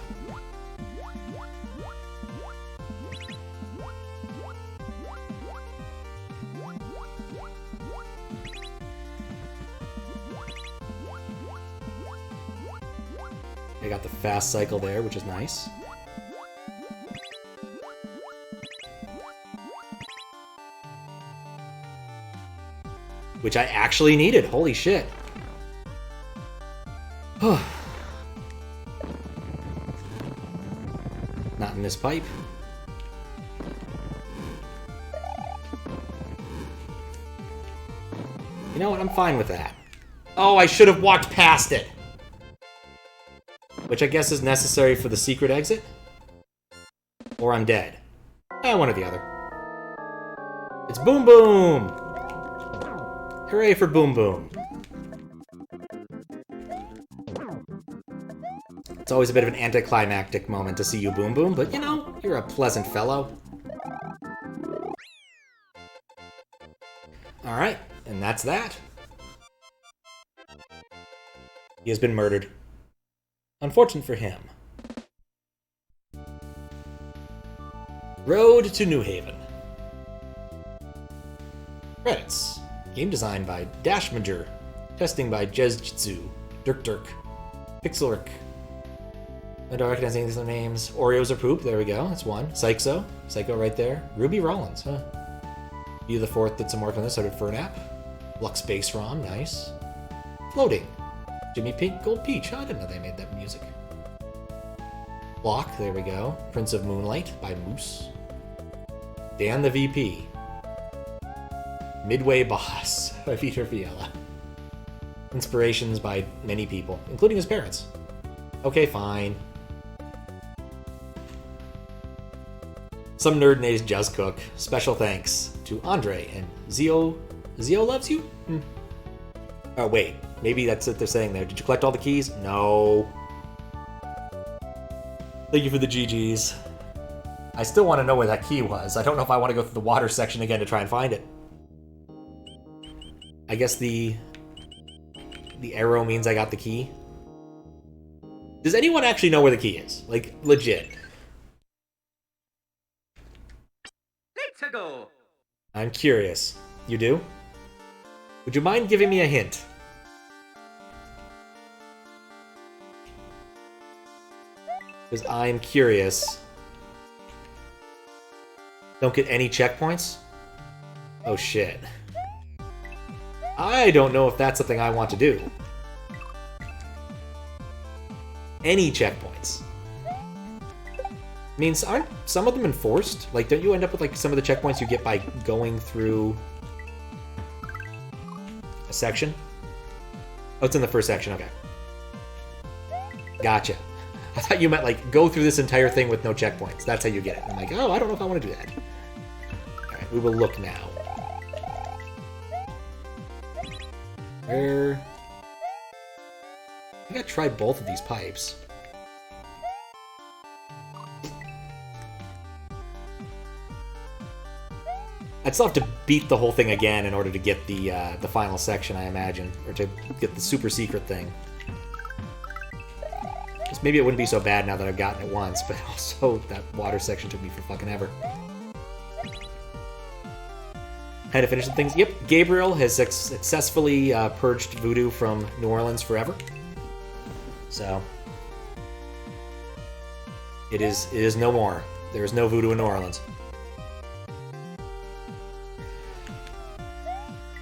[SPEAKER 1] I got the fast cycle there, which is nice. Which I actually needed. Holy shit. Not in this pipe. You know what? I'm fine with that. Oh, I should have walked past it. Which I guess is necessary for the secret exit? Or I'm dead. One or the other. It's Boom Boom! Hooray for Boom Boom. It's always a bit of an anticlimactic moment to see you, Boom Boom, but you know, you're a pleasant fellow. Alright, and that's that. He has been murdered. Unfortunate for him. Road to New Haven. Credits. Game design by DashGamer. Testing by Jezjitsu. Dirk. Pixelric. I don't recognize any of these names. Oreos are poop. There we go. That's one. Psycho right there. Ruby Rollins, huh? You the Fourth did some work on this. So did Fernap. Lux Bass ROM. Nice. Floating. Jimmy Pink Gold Peach. I didn't know they made that music. Block. There we go. Prince of Moonlight by Moose. Dan the VP. Midway Boss by Peter Viella. Inspirations by many people, including his parents. Okay, fine. Some nerd named Just Cook. Special thanks to Andre and Zio. Zio loves you? Oh, wait. Maybe that's what they're saying there. Did you collect all the keys? No. Thank you for the GGs. I still want to know where that key was. I don't know if I want to go through the water section again to try and find it. I guess the arrow means I got the key. Does anyone actually know where the key is? Like, legit.
[SPEAKER 2] Let's go.
[SPEAKER 1] I'm curious. You do? Would you mind giving me a hint? Because I'm curious. Don't get any checkpoints? Oh shit. I don't know if that's something I want to do. Any checkpoints. I mean, aren't some of them enforced? Like, don't you end up with, like, some of the checkpoints you get by going through a section? Oh, it's in the first section, okay. Gotcha. I thought you meant, like, go through this entire thing with no checkpoints. That's how you get it. I'm like, oh, I don't know if I want to do that. Alright, we will look now. Where... I gotta try both of these pipes. I'd still have to beat the whole thing again in order to get the final section, I imagine. Or to get the super secret thing. Just maybe it wouldn't be so bad now that I've gotten it once, but also that water section took me for fucking ever. Had to finish the things. Yep, Gabriel has successfully purged voodoo from New Orleans forever. So it is no more. There is no voodoo in New Orleans.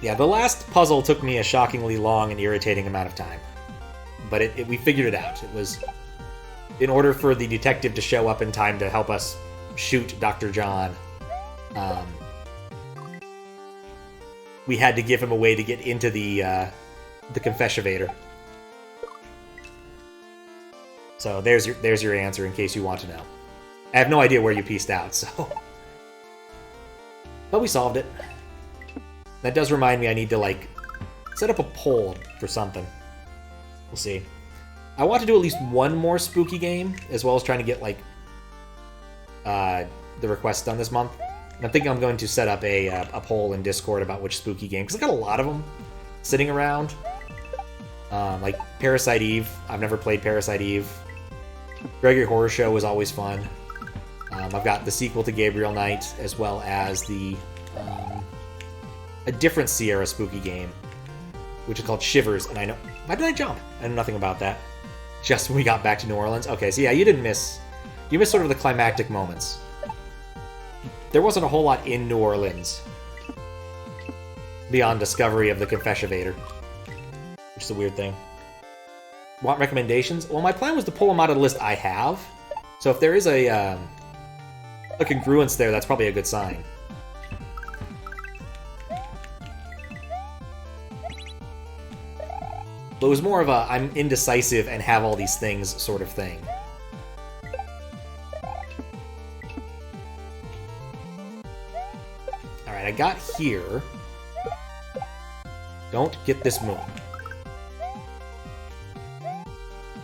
[SPEAKER 1] Yeah, the last puzzle took me a shockingly long and irritating amount of time. But we figured it out. It was in order for the detective to show up in time to help us shoot Dr. John. We had to give him a way to get into the confessivator. So there's your answer in case you want to know. I have no idea where you pieced out, so... But we solved it. That does remind me I need to, like, set up a poll for something. We'll see. I want to do at least one more spooky game, as well as trying to get, like, the requests done this month. And I'm thinking I'm going to set up a poll in Discord about which spooky game, because I've got a lot of them sitting around. Like Parasite Eve. I've never played Parasite Eve. Gregory Horror Show was always fun. I've got the sequel to Gabriel Knight, as well as the a different Sierra spooky game, which is called Shivers. And I know... Why did I jump? I know nothing about that. Just when we got back to New Orleans? Okay, so yeah, you didn't miss... You missed sort of the climactic moments. There wasn't a whole lot in New Orleans beyond discovery of the Confessivator, which is a weird thing. Want recommendations? Well, my plan was to pull them out of the list I have. So if there is a congruence there, that's probably a good sign. But it was more of a I'm indecisive and have all these things sort of thing. Alright, I got here. Don't get this moon.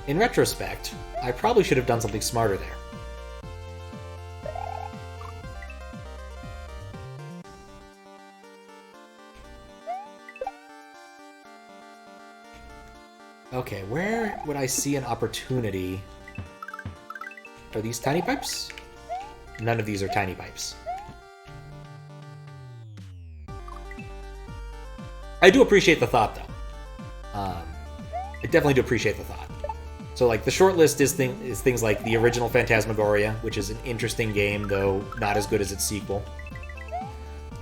[SPEAKER 1] In retrospect, I probably should have done something smarter there. Okay, where would I see an opportunity? Are these tiny pipes? None of these are tiny pipes. I do appreciate the thought, though. I definitely do appreciate the thought. So, like, the short list is things like the original Phantasmagoria, which is an interesting game, though not as good as its sequel.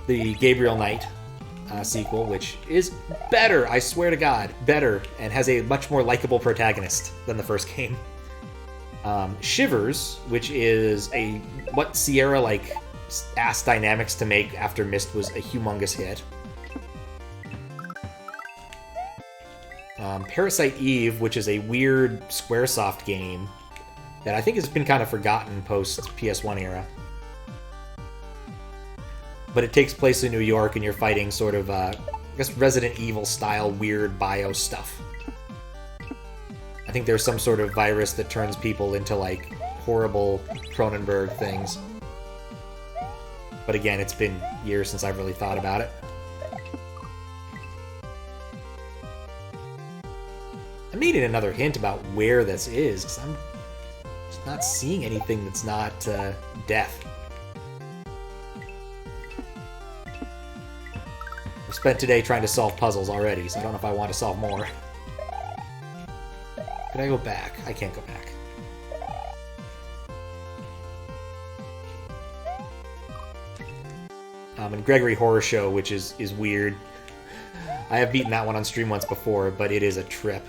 [SPEAKER 1] The Gabriel Knight sequel, which is better, I swear to God, better, and has a much more likable protagonist than the first game. Shivers, which is what Sierra, like, asked Dynamics to make after Myst was a humongous hit. Parasite Eve, which is a weird Squaresoft game that I think has been kind of forgotten post-PS1 era. But it takes place in New York, and you're fighting sort of, I guess, Resident Evil-style weird bio stuff. I think there's some sort of virus that turns people into, like, horrible Cronenberg things. But again, it's been years since I've really thought about it. I'm needing another hint about where this is, because I'm just not seeing anything that's not death. I've spent today trying to solve puzzles already, so I don't know if I want to solve more. Can I go back? I can't go back. And Gregory Horror Show, which is weird. I have beaten that one on stream once before, but it is a trip.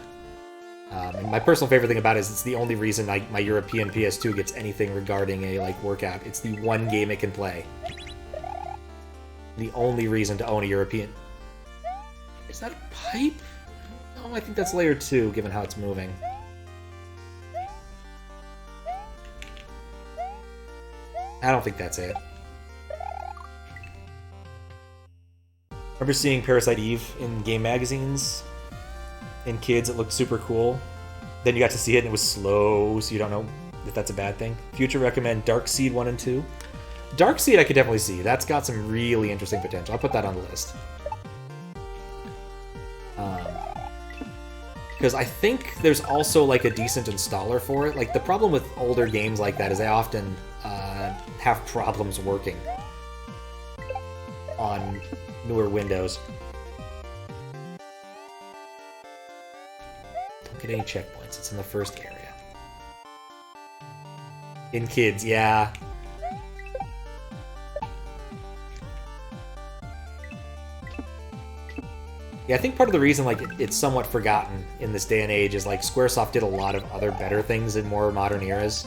[SPEAKER 1] And my personal favorite thing about it is it's the only reason my European PS2 gets anything regarding a workout. It's the one game it can play. The only reason to own a European... Is that a pipe? No, I think that's layer 2, given how it's moving. I don't think that's it. Remember seeing Parasite Eve in game magazines? In kids, it looked super cool. Then you got to see it and it was slow, so you don't know if that's a bad thing. Future recommend Darkseid 1 and 2. Darkseid I could definitely see. That's got some really interesting potential. I'll put that on the list. Because I think there's also like a decent installer for it. Like the problem with older games like that is they often have problems working on newer Windows. Don't get any checkpoints. It's in the first area. In kids, yeah. Yeah, I think part of the reason it's somewhat forgotten in this day and age is Squaresoft did a lot of other better things in more modern eras.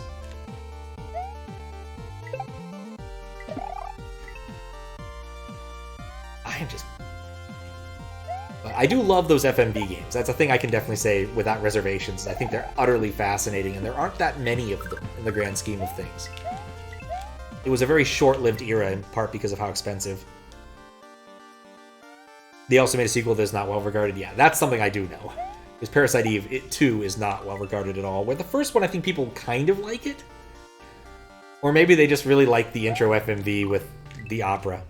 [SPEAKER 1] I do love those FMV games. That's a thing I can definitely say without reservations. I think they're utterly fascinating, and there aren't that many of them in the grand scheme of things. It was a very short-lived era, in part because of how expensive. They also made a sequel that's not well-regarded. Yeah, that's something I do know. Because Parasite Eve, it too is not well-regarded at all. Where the first one, I think people kind of like it. Or maybe they just really like the intro FMV with the opera.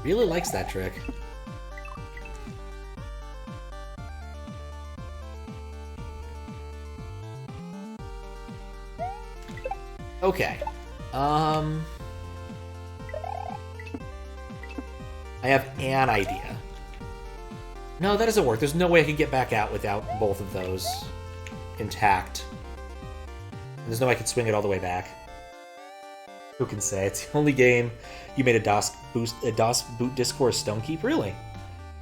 [SPEAKER 1] Really likes that trick. Okay. I have an idea. No, that doesn't work. There's no way I could get back out without both of those intact. There's no way I could swing it all the way back. Who can say? It's the only game you made a DOS boot disk for a Stone Keep? Really?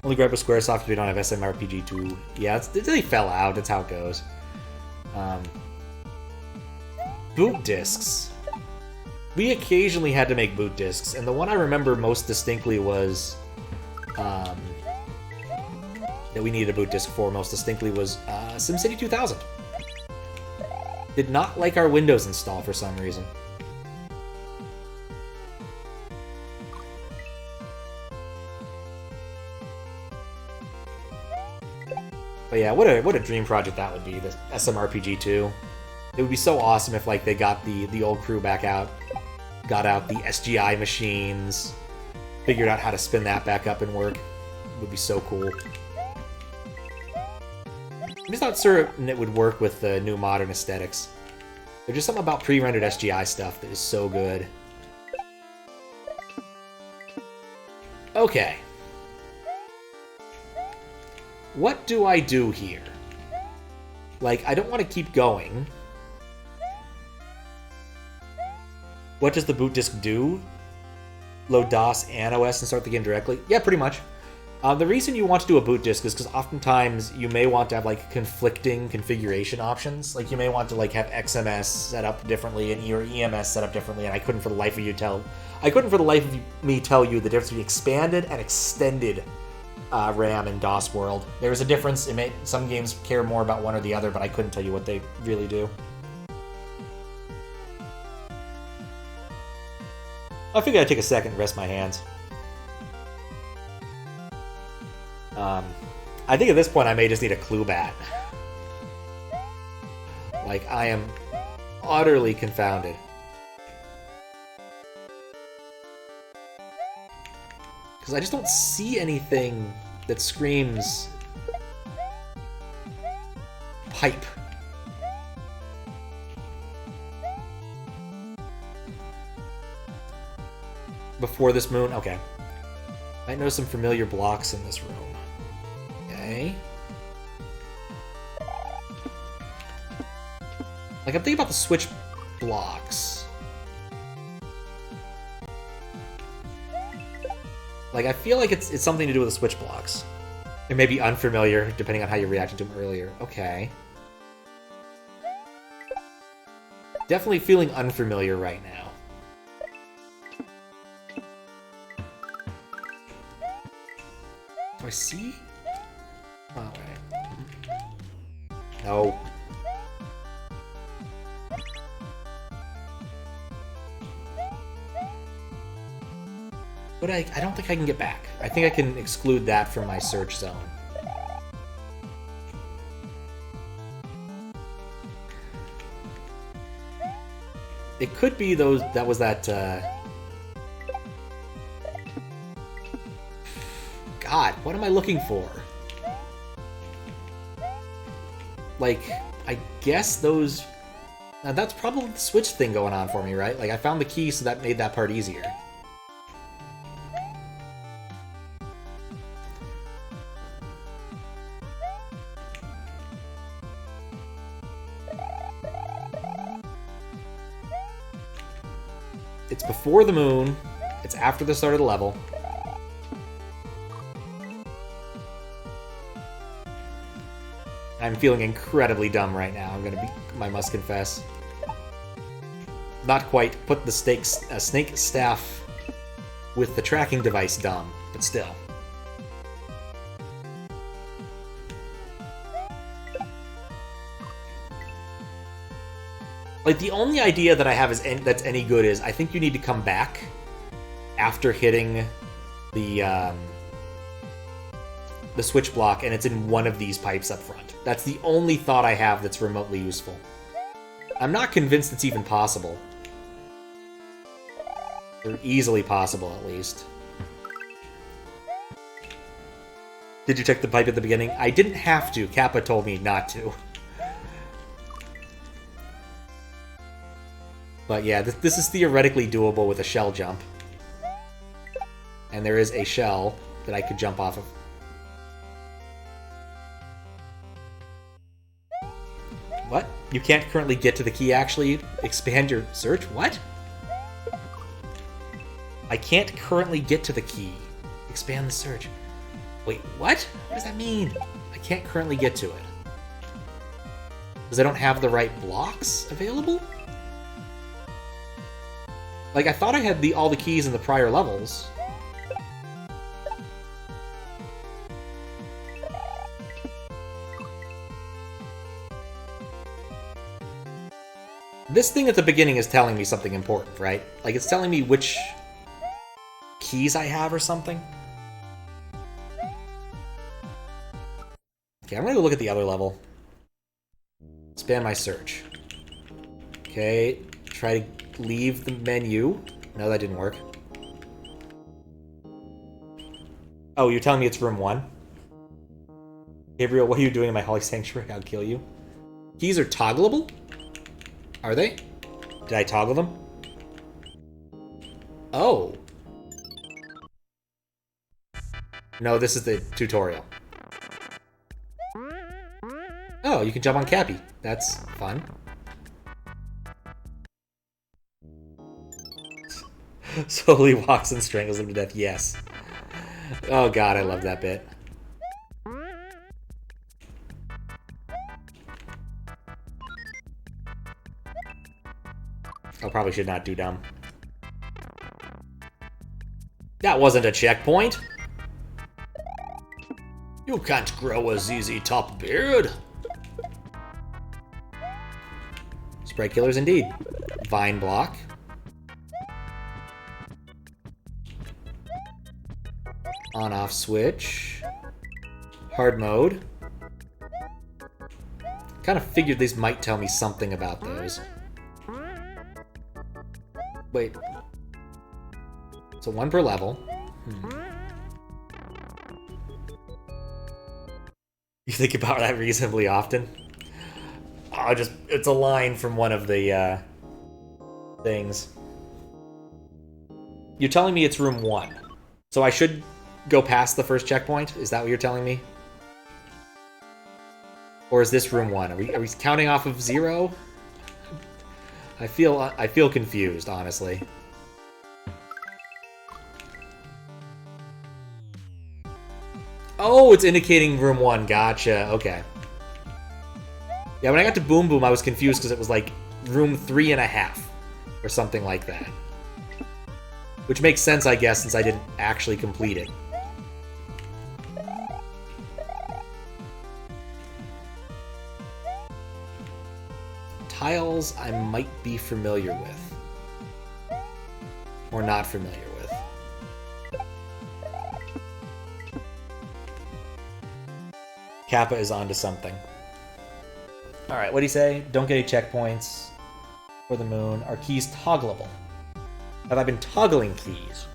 [SPEAKER 1] Only grab a Squaresoft if we don't have SMRPG 2. Yeah, they fell out. That's how it goes. Boot discs. We occasionally had to make boot discs, and the one I remember most distinctly was... that we needed a boot disc for most distinctly was SimCity 2000. Did not like our Windows install for some reason. But yeah, what a dream project that would be, the SMRPG 2. It would be so awesome if like they got the old crew back out, got out the SGI machines, figured out how to spin that back up and work. It would be so cool. I'm just not certain it would work with the new modern aesthetics. There's just something about pre-rendered SGI stuff that is so good. Okay. What do I do here? Like, I don't want to keep going. What does the boot disk do? Load DOS and OS and start the game directly? Yeah, pretty much. The reason you want to do a boot disk is because oftentimes you may want to have like conflicting configuration options. Like you may want to like have XMS set up differently and your EMS set up differently, and I couldn't for the life of me tell you the difference between expanded and extended RAM in DOS world. There's a difference. Some games care more about one or the other, but I couldn't tell you what they really do. I figured I'd take a second and rest my hands. I think at this point I may just need a clue bat. Like, I am utterly confounded. Because I just don't see anything that screams pipe. Before this moon? Okay. Might notice some familiar blocks in this room. Okay. Like, I'm thinking about the switch blocks. Like, I feel like it's something to do with the switch blocks. It may be unfamiliar, depending on how you reacted to them earlier. Okay. Definitely feeling unfamiliar right now. Do I see? Oh, right. No. But I don't think I can get back. I think I can exclude that from my search zone. It could be those. That was that. God, what am I looking for? Like, I guess those... Now, that's probably the switch thing going on for me, right? Like, I found the key, so that made that part easier. It's before the moon. It's after the start of the level. I'm feeling incredibly dumb right now. I must confess. Not quite put the snake staff with the tracking device dumb, but still. Like, the only idea that I have that's any good is I think you need to come back after hitting the switch block, and it's in one of these pipes up front. That's the only thought I have that's remotely useful. I'm not convinced it's even possible. Or easily possible, at least. Did you check the pipe at the beginning? I didn't have to. Kappa told me not to. But yeah, this is theoretically doable with a shell jump. And there is a shell that I could jump off of. What? You can't currently get to the key, actually? Expand your search? What? I can't currently get to the key. Expand the search. Wait, what? What does that mean? I can't currently get to it. Because I don't have the right blocks available? Like, I thought I had all the keys in the prior levels. This thing at the beginning is telling me something important, right? Like, it's telling me which keys I have or something. Okay, I'm gonna go look at the other level. Expand my search. Okay, try to leave the menu. No, that didn't work. Oh, you're telling me it's room 1? Gabriel, what are you doing in my Holy Sanctuary? I'll kill you. Keys are toggleable? Are they? Did I toggle them? Oh. No, this is the tutorial. Oh, you can jump on Cappy. That's fun. Slowly walks and strangles him to death. Yes. Oh god, I love that bit. I probably should not do dumb. That wasn't a checkpoint. You can't grow a ZZ Top beard. Sprite killers indeed. Vine block. On-off switch. Hard mode. Kind of figured these might tell me something about those. Wait. So 1 per level. You think about that reasonably often? Oh, it's a line from one of the things. You're telling me it's room 1. So I should go past the first checkpoint? Is that what you're telling me? Or is this room 1? Are we counting off of 0? I feel confused, honestly. Oh, it's indicating room 1. Gotcha. Okay. Yeah, when I got to Boom Boom, I was confused because it was like room 3.5 or something like that. Which makes sense, I guess, since I didn't actually complete it. Tiles I might be familiar with. Or not familiar with. Kappa is onto something. Alright, what do you say? Don't get any checkpoints for the moon. Are keys toggleable? Have I been toggling keys?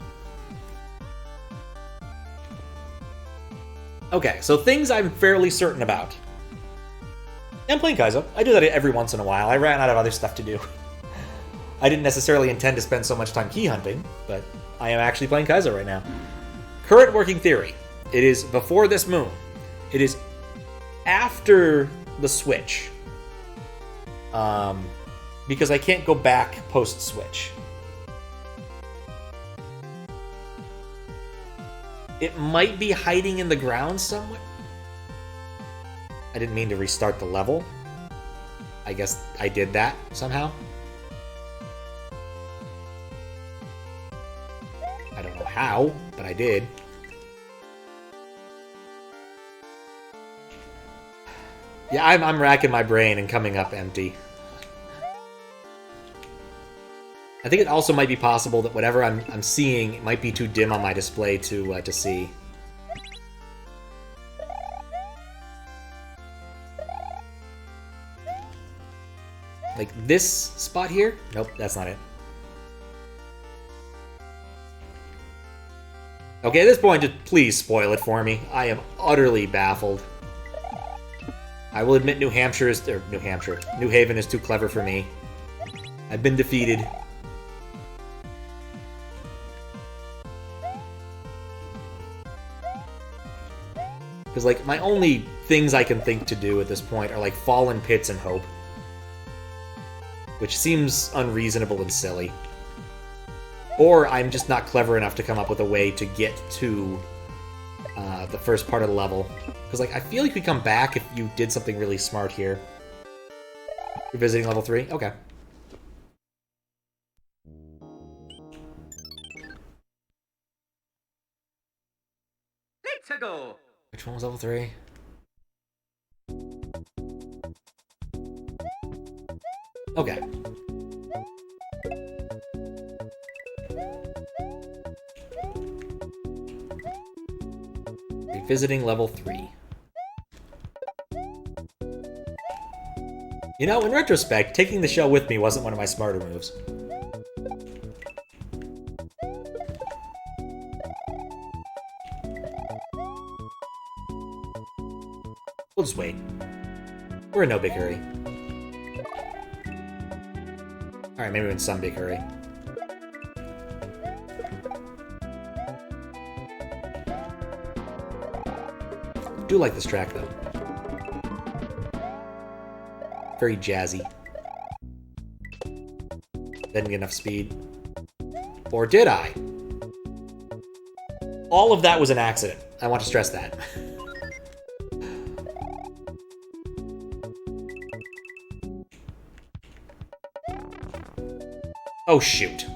[SPEAKER 1] Okay, so things I'm fairly certain about. I'm playing Kaizo. I do that every once in a while. I ran out of other stuff to do. I didn't necessarily intend to spend so much time key hunting, but I am actually playing Kaizo right now. Current working theory. It is before this moon. It is after the switch. Because I can't go back post-switch. It might be hiding in the ground somewhere. I didn't mean to restart the level. I guess I did that somehow. I don't know how, but I did. Yeah, I'm racking my brain and coming up empty. I think it also might be possible that whatever I'm seeing might be too dim on my display to see. Like this spot here? Nope, that's not it. Okay, at this point, just please spoil it for me. I am utterly baffled. I will admit New Haven is too clever for me. I've been defeated. Because, like, my only things I can think to do at this point are, like, fall in pits and hope. Which seems unreasonable and silly. Or I'm just not clever enough to come up with a way to get to the first part of the level. Because, like, I feel like we come back if you did something really smart here. You're visiting level 3? Okay.
[SPEAKER 2] Let's go.
[SPEAKER 1] Which one was level 3? Okay. Revisiting level 3. You know, in retrospect, taking the shell with me wasn't one of my smarter moves. We'll just wait. We're in no big hurry. Alright, maybe we're in some big hurry. Do like this track, though. Very jazzy. Didn't get enough speed. Or did I? All of that was an accident. I want to stress that. Oh, shoot.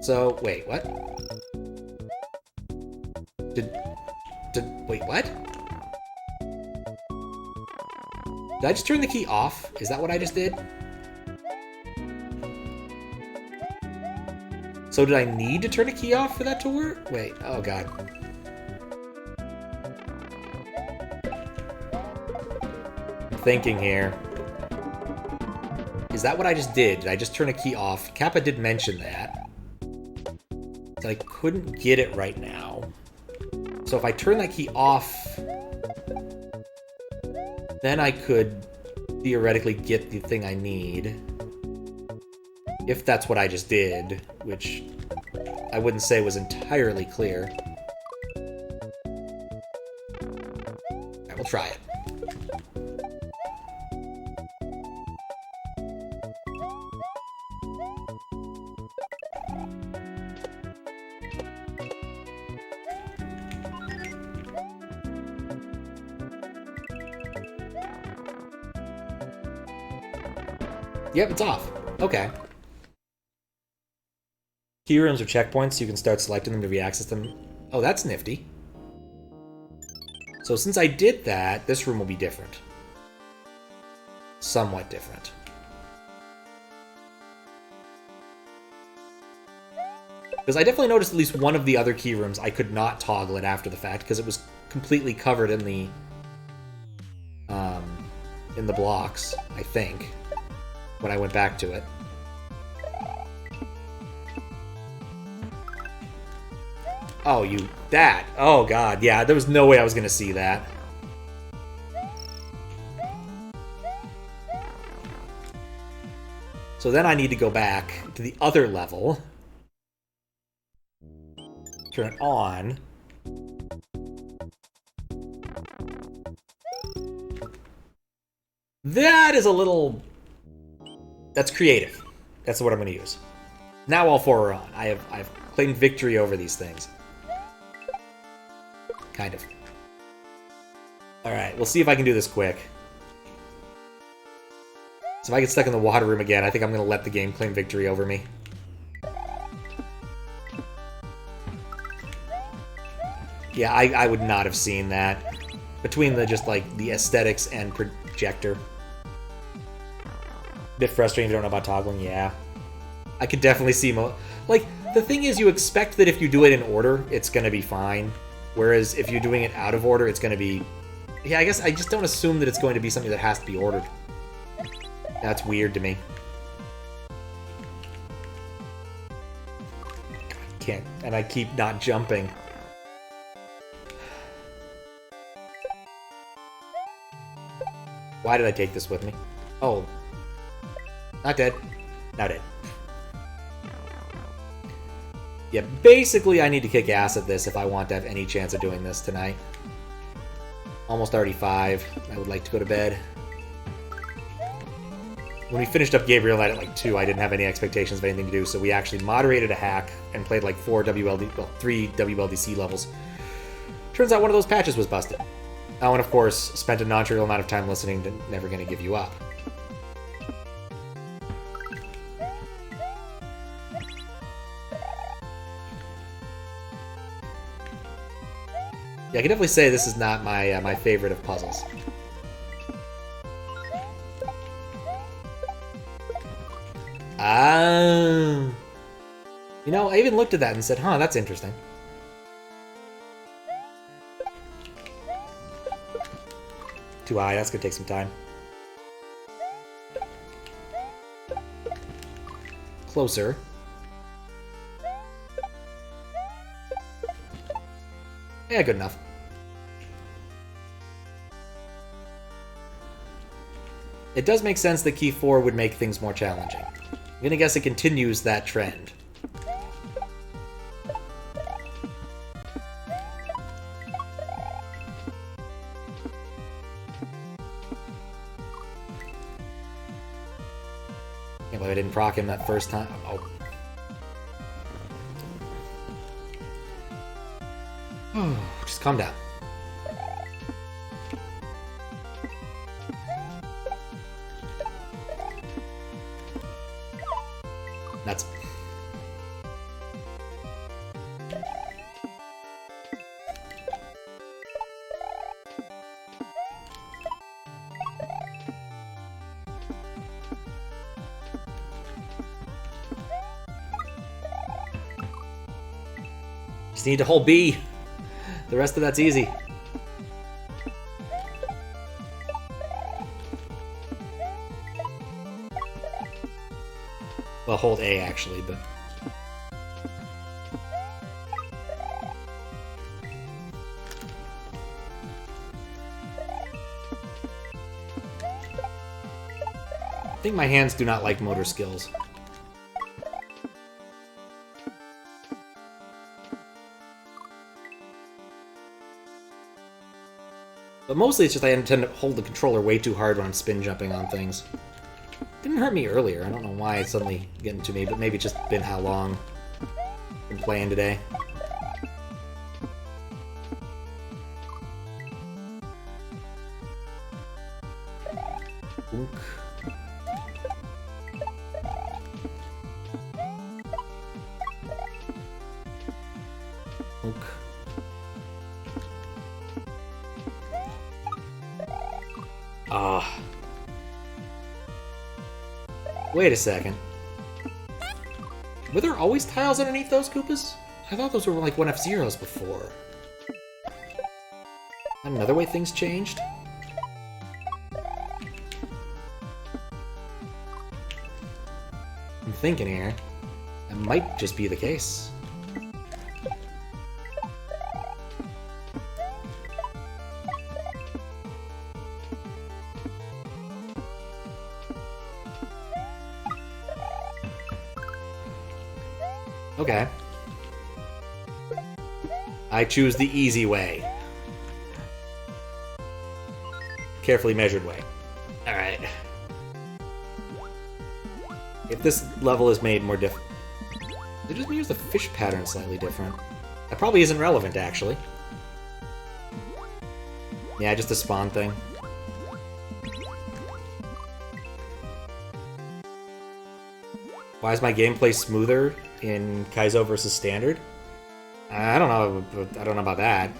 [SPEAKER 1] So, wait, what? Wait, what? Did I just turn the key off? Is that what I just did? So did I need to turn a key off for that to work? Wait, oh god. I'm thinking here. Is that what I just did? Did I just turn a key off? Kappa did mention that. That I couldn't get it right now. So if I turn that key off, then I could theoretically get the thing I need. If that's what I just did, which I wouldn't say was entirely clear. Alright, we'll try it. Yep, it's off. Okay. Key rooms are checkpoints, so you can start selecting them to re-access them. Oh, that's nifty. So since I did that, this room will be different. Somewhat different. Because I definitely noticed at least one of the other key rooms I could not toggle it after the fact, because it was completely covered in the blocks, I think, when I went back to it. Oh, that. Oh, God. Yeah, there was no way I was going to see that. So then I need to go back to the other level. Turn it on. That is a little... That's creative. That's what I'm going to use. Now all four are on. I've claimed victory over these things. Kind of. Alright, we'll see if I can do this quick. So if I get stuck in the water room again, I think I'm going to let the game claim victory over me. Yeah, I would not have seen that. Between just the aesthetics and projector. Bit frustrating if you don't know about toggling, yeah. I could definitely see the thing is, you expect that if you do it in order, it's going to be fine. Whereas if you're doing it out of order, it's going to be... Yeah, I guess I just don't assume that it's going to be something that has to be ordered. That's weird to me. Can't... And I keep not jumping. Why did I take this with me? Oh. Not dead. Now dead. Yeah, basically I need to kick ass at this if I want to have any chance of doing this tonight. Almost already 5. I would like to go to bed. When we finished up Gabriel Knight at like 2, I didn't have any expectations of anything to do, so we actually moderated a hack and played like 3 WLDC levels. Turns out one of those patches was busted. Oh, and of course, spent a non-trivial amount of time listening to Never Gonna Give You Up. Yeah, I can definitely say this is not my my favorite of puzzles. Ah. You know, I even looked at that and said, huh, that's interesting. Too high, that's gonna take some time. Closer. Yeah, good enough. It does make sense that key 4 would make things more challenging. I'm gonna guess it continues that trend. Can't believe I didn't proc him that first time. Oh. Just calm down. Nuts. Just need to hold B. The rest of that's easy. Well, hold A, actually, but... I think my hands do not like motor skills. But mostly it's just I tend to hold the controller way too hard when I'm spin jumping on things. Didn't hurt me earlier. I don't know why it's suddenly getting to me, but maybe it's just been how long I've been playing today. Oink. Oink. Ah. Wait a second. Were there always tiles underneath those Koopas? I thought those were like 1F-Zeros before. Another way things changed? I'm thinking here. That might just be the case. Okay. I choose the easy way. Carefully measured way. Alright. If this level is made more different... They just use the fish pattern slightly different. That probably isn't relevant, actually. Yeah, just a spawn thing. Why is my gameplay smoother in Kaizo versus Standard? I don't know. I don't know about that.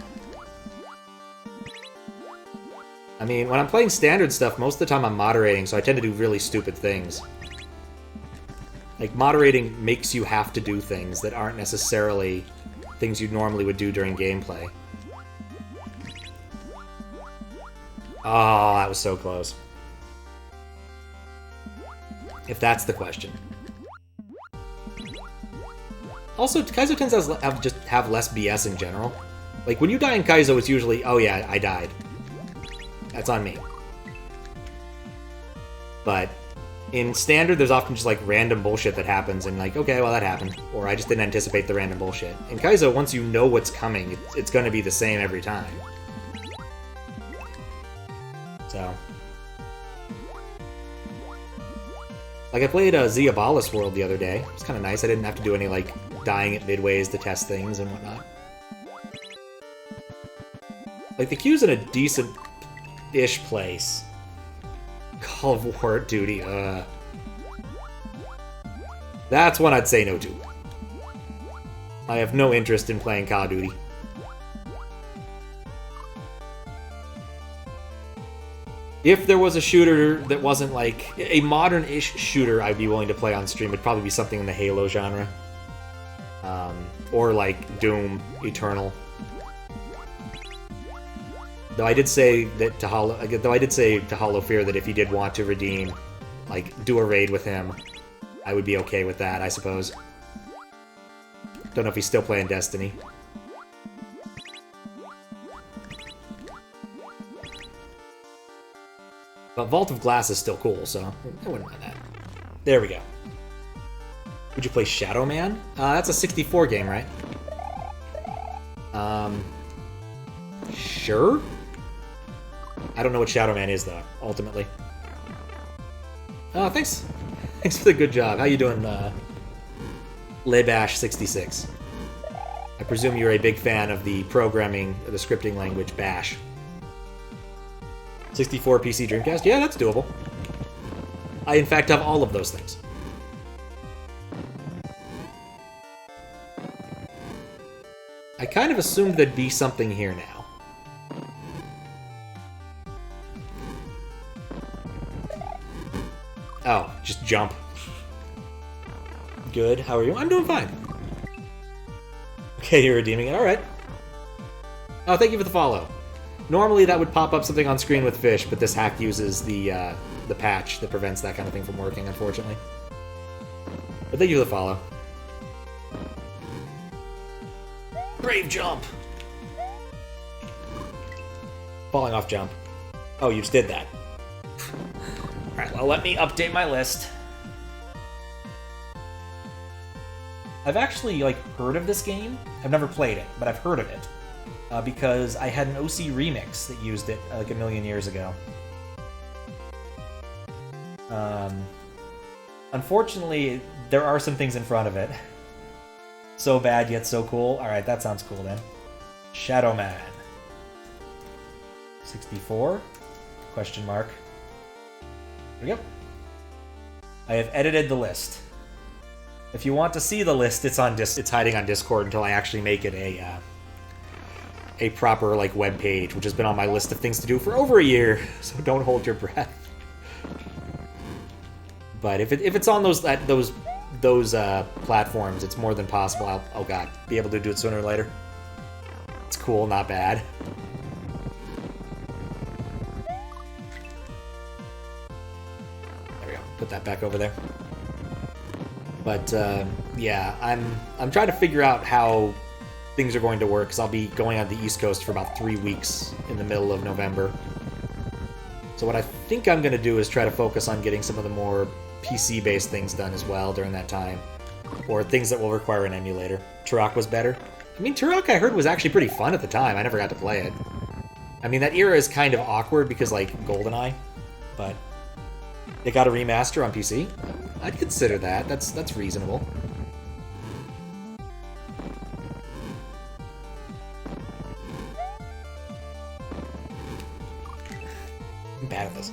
[SPEAKER 1] I mean, when I'm playing Standard stuff, most of the time I'm moderating, so I tend to do really stupid things. Like, moderating makes you have to do things that aren't necessarily things you normally would do during gameplay. Oh, that was so close. If that's the question. Also, Kaizo tends to have less BS in general. Like, when you die in Kaizo, it's usually, oh yeah, I died. That's on me. But In Standard, there's often just like random bullshit that happens, and like, okay, well that happened, or I just didn't anticipate the random bullshit. In Kaizo, once you know what's coming, it's going to be the same every time. So, like I played Ziabalis World the other day. It was kind of nice. I didn't have to do any like dying at midways to test things and whatnot. Like the queue's in a decent-ish place. Call of War Duty, that's one I'd say no to. I have no interest in playing Call of Duty. If there was a shooter that wasn't like... a modern-ish shooter I'd be willing to play on stream, it'd probably be something in the Halo genre. Or like Doom Eternal. Though I did say to Hollow Fear that if you did want to redeem, like, do a raid with him, I would be okay with that, I suppose. Don't know if he's still playing Destiny. But Vault of Glass is still cool, so I wouldn't mind that. There we go. Would you play Shadow Man? That's a 64 game, right? Sure? I don't know what Shadow Man is, though, ultimately. Oh, thanks. Thanks for the good job. How you doing, Lebash66? I presume you're a big fan of the programming, the scripting language Bash. 64 PC Dreamcast? Yeah, that's doable. I, in fact, have all of those things. I kind of assumed there'd be something here now. Oh, just jump. Good. How are you? I'm doing fine. Okay, you're redeeming it. Alright. Oh, thank you for the follow. Normally that would pop up something on screen with fish, but this hack uses the patch that prevents that kind of thing from working, unfortunately. But thank you for the follow. Brave jump! Falling off jump. Oh, you just did that. Alright, well, let me update my list. I've actually, like, heard of this game. I've never played it, but I've heard of it. Because I had an OC remix that used it, like, a million years ago. Unfortunately, there are some things in front of it. So bad, yet so cool. Alright, that sounds cool, then. Shadow Man. 64? Question mark. There we go. I have edited the list. If you want to see the list, it's hiding on Discord until I actually make it a proper like web page, which has been on my list of things to do for over a year. So don't hold your breath. But if it's on those platforms, it's more than possible. Oh god, be able to do it sooner or later. It's cool, not bad. Put that back over there. But yeah, I'm trying to figure out how things are going to work, because I'll be going on the East Coast for about 3 weeks in the middle of November. So what I think I'm going to do is try to focus on getting some of the more PC-based things done as well during that time, or things that will require an emulator. Turok was better. I mean, Turok I heard was actually pretty fun at the time. I never got to play it. I mean, that era is kind of awkward because, like, GoldenEye, but they got a remaster on PC. I'd consider that. That's reasonable. I'm bad at this.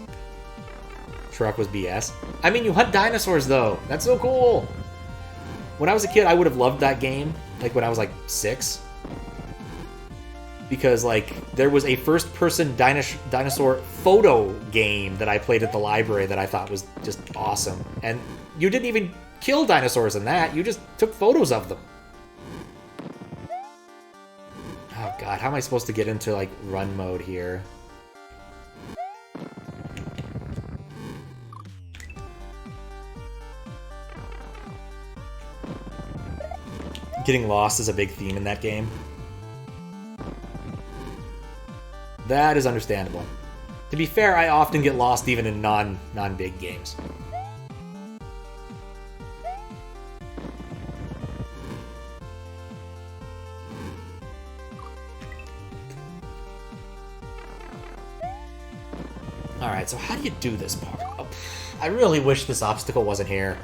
[SPEAKER 1] Truck was BS. I mean, you hunt dinosaurs, though. That's so cool. When I was a kid, I would have loved that game, like when I was like 6. Because, like, there was a first-person dinosaur photo game that I played at the library that I thought was just awesome. And you didn't even kill dinosaurs in that. You just took photos of them. Oh, God. How am I supposed to get into, like, run mode here? Getting lost is a big theme in that game. That is understandable. To be fair, I often get lost even in non-big games. Alright, so how do you do this part? Oh, I really wish this obstacle wasn't here.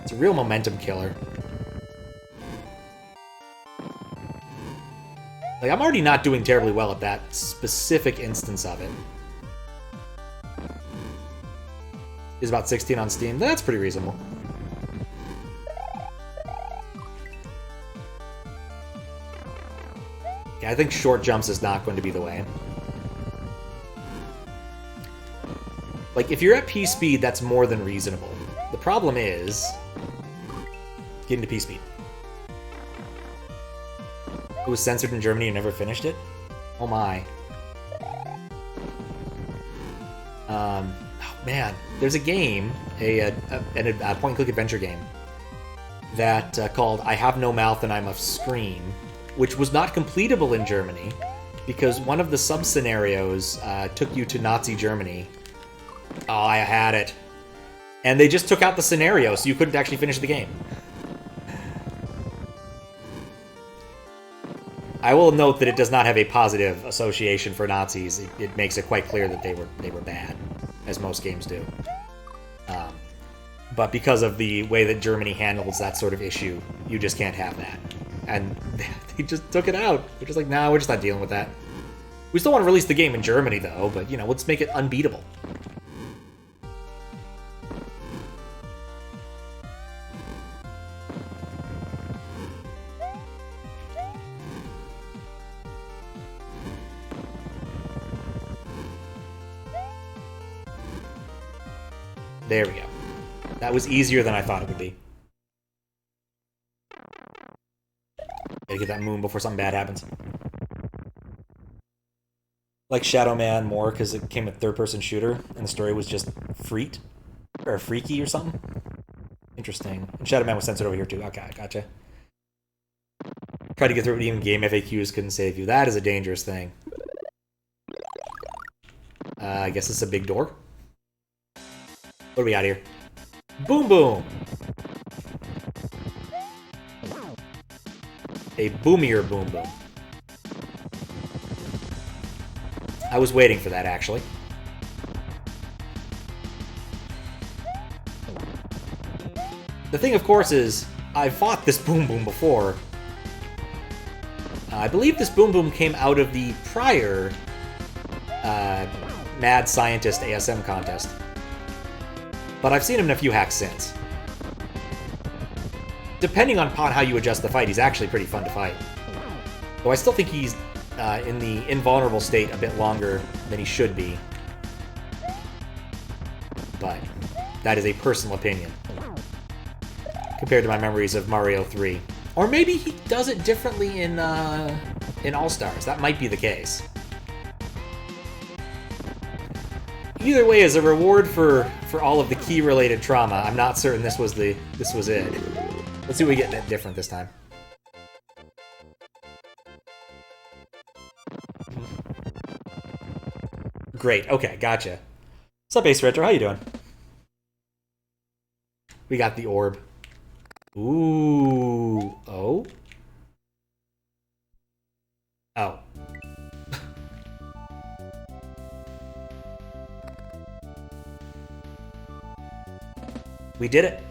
[SPEAKER 1] It's a real momentum killer. Like, I'm already not doing terribly well at that specific instance of it. Is about 16 on Steam. That's pretty reasonable. Yeah, I think short jumps is not going to be the way. Like, if you're at P speed, that's more than reasonable. The problem is getting to P speed. It was censored in Germany and never finished it? Oh my. Oh man, there's a game, a point-and-click adventure game, that called I Have No Mouth and I Must Scream, which was not completable in Germany, because one of the sub-scenarios took you to Nazi Germany. Oh, I had it. And they just took out the scenario, so you couldn't actually finish the game. I will note that it does not have a positive association for Nazis. It makes it quite clear that they were bad, as most games do. But because of the way that Germany handles that sort of issue, you just can't have that. And they just took it out. They're just like, nah, we're just not dealing with that. We still want to release the game in Germany, though, but, you know, let's make it unbeatable. There we go. That was easier than I thought it would be. Gotta get that moon before something bad happens. Like Shadow Man more because it came with third-person shooter and the story was just freet or freaky or something. Interesting. And Shadow Man was censored over here too. Okay, gotcha. Tried to get through it, even game FAQs couldn't save you. That is a dangerous thing. I guess it's a big door. What do we got here? Boom boom! A boomier boom boom. I was waiting for that, actually. The thing, of course, is I've fought this boom boom before. I believe this boom boom came out of the prior Mad Scientist ASM contest. But I've seen him in a few hacks since. Depending upon how you adjust the fight, he's actually pretty fun to fight. Though I still think he's in the invulnerable state a bit longer than he should be. But that is a personal opinion. Compared to my memories of Mario 3. Or maybe he does it differently in All-Stars. That might be the case. Either way, as a reward for all of the key-related trauma, I'm not certain this was it. Let's see what we get different this time. Great, okay, gotcha. What's up, Ace Retro? How you doing? We got the orb. Ooh. Oh? Oh. We did it.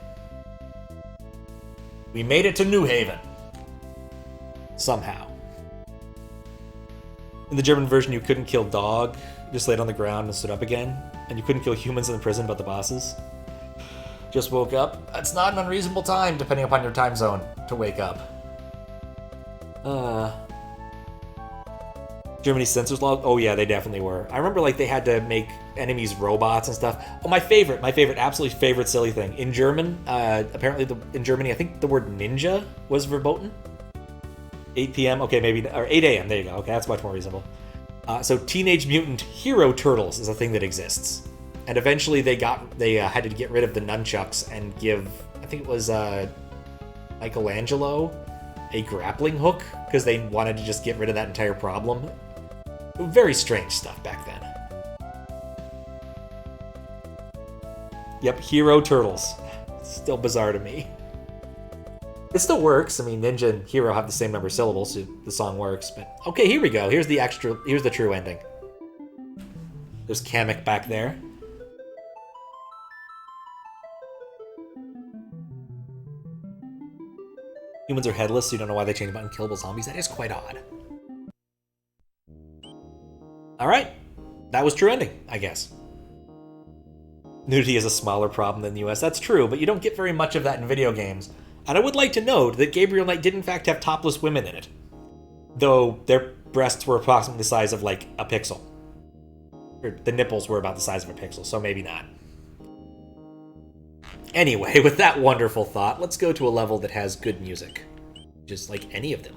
[SPEAKER 1] We made it to New Haven. Somehow. In the German version, you couldn't kill dog. You just laid on the ground and stood up again. And you couldn't kill humans in the prison but the bosses. Just woke up. That's not an unreasonable time, depending upon your time zone, to wake up. Germany's censors log? Oh yeah, they definitely were. I remember like they had to make enemies robots and stuff. Oh, my favorite, absolutely favorite silly thing. In German, apparently in Germany, I think the word ninja was verboten. 8 p.m., okay, maybe, or 8 a.m., there you go. Okay, that's much more reasonable. So Teenage Mutant Hero Turtles is a thing that exists. And eventually they had to get rid of the nunchucks and give, I think it was Michelangelo, a grappling hook, because they wanted to just get rid of that entire problem. Very strange stuff back then. Yep, Hero Turtles. Still bizarre to me. It still works. I mean, Ninja and Hero have the same number of syllables, so the song works. But okay, here we go. Here's the true ending. There's Kamek back there. Humans are headless, so you don't know why they changed about unkillable zombies. That is quite odd. Alright. That was true ending, I guess. Nudity is a smaller problem than the US. That's true, but you don't get very much of that in video games. And I would like to note that Gabriel Knight did in fact have topless women in it. Though their breasts were approximately the size of, like, a pixel. Or the nipples were about the size of a pixel, so maybe not. Anyway, with that wonderful thought, let's go to a level that has good music. Just like any of them.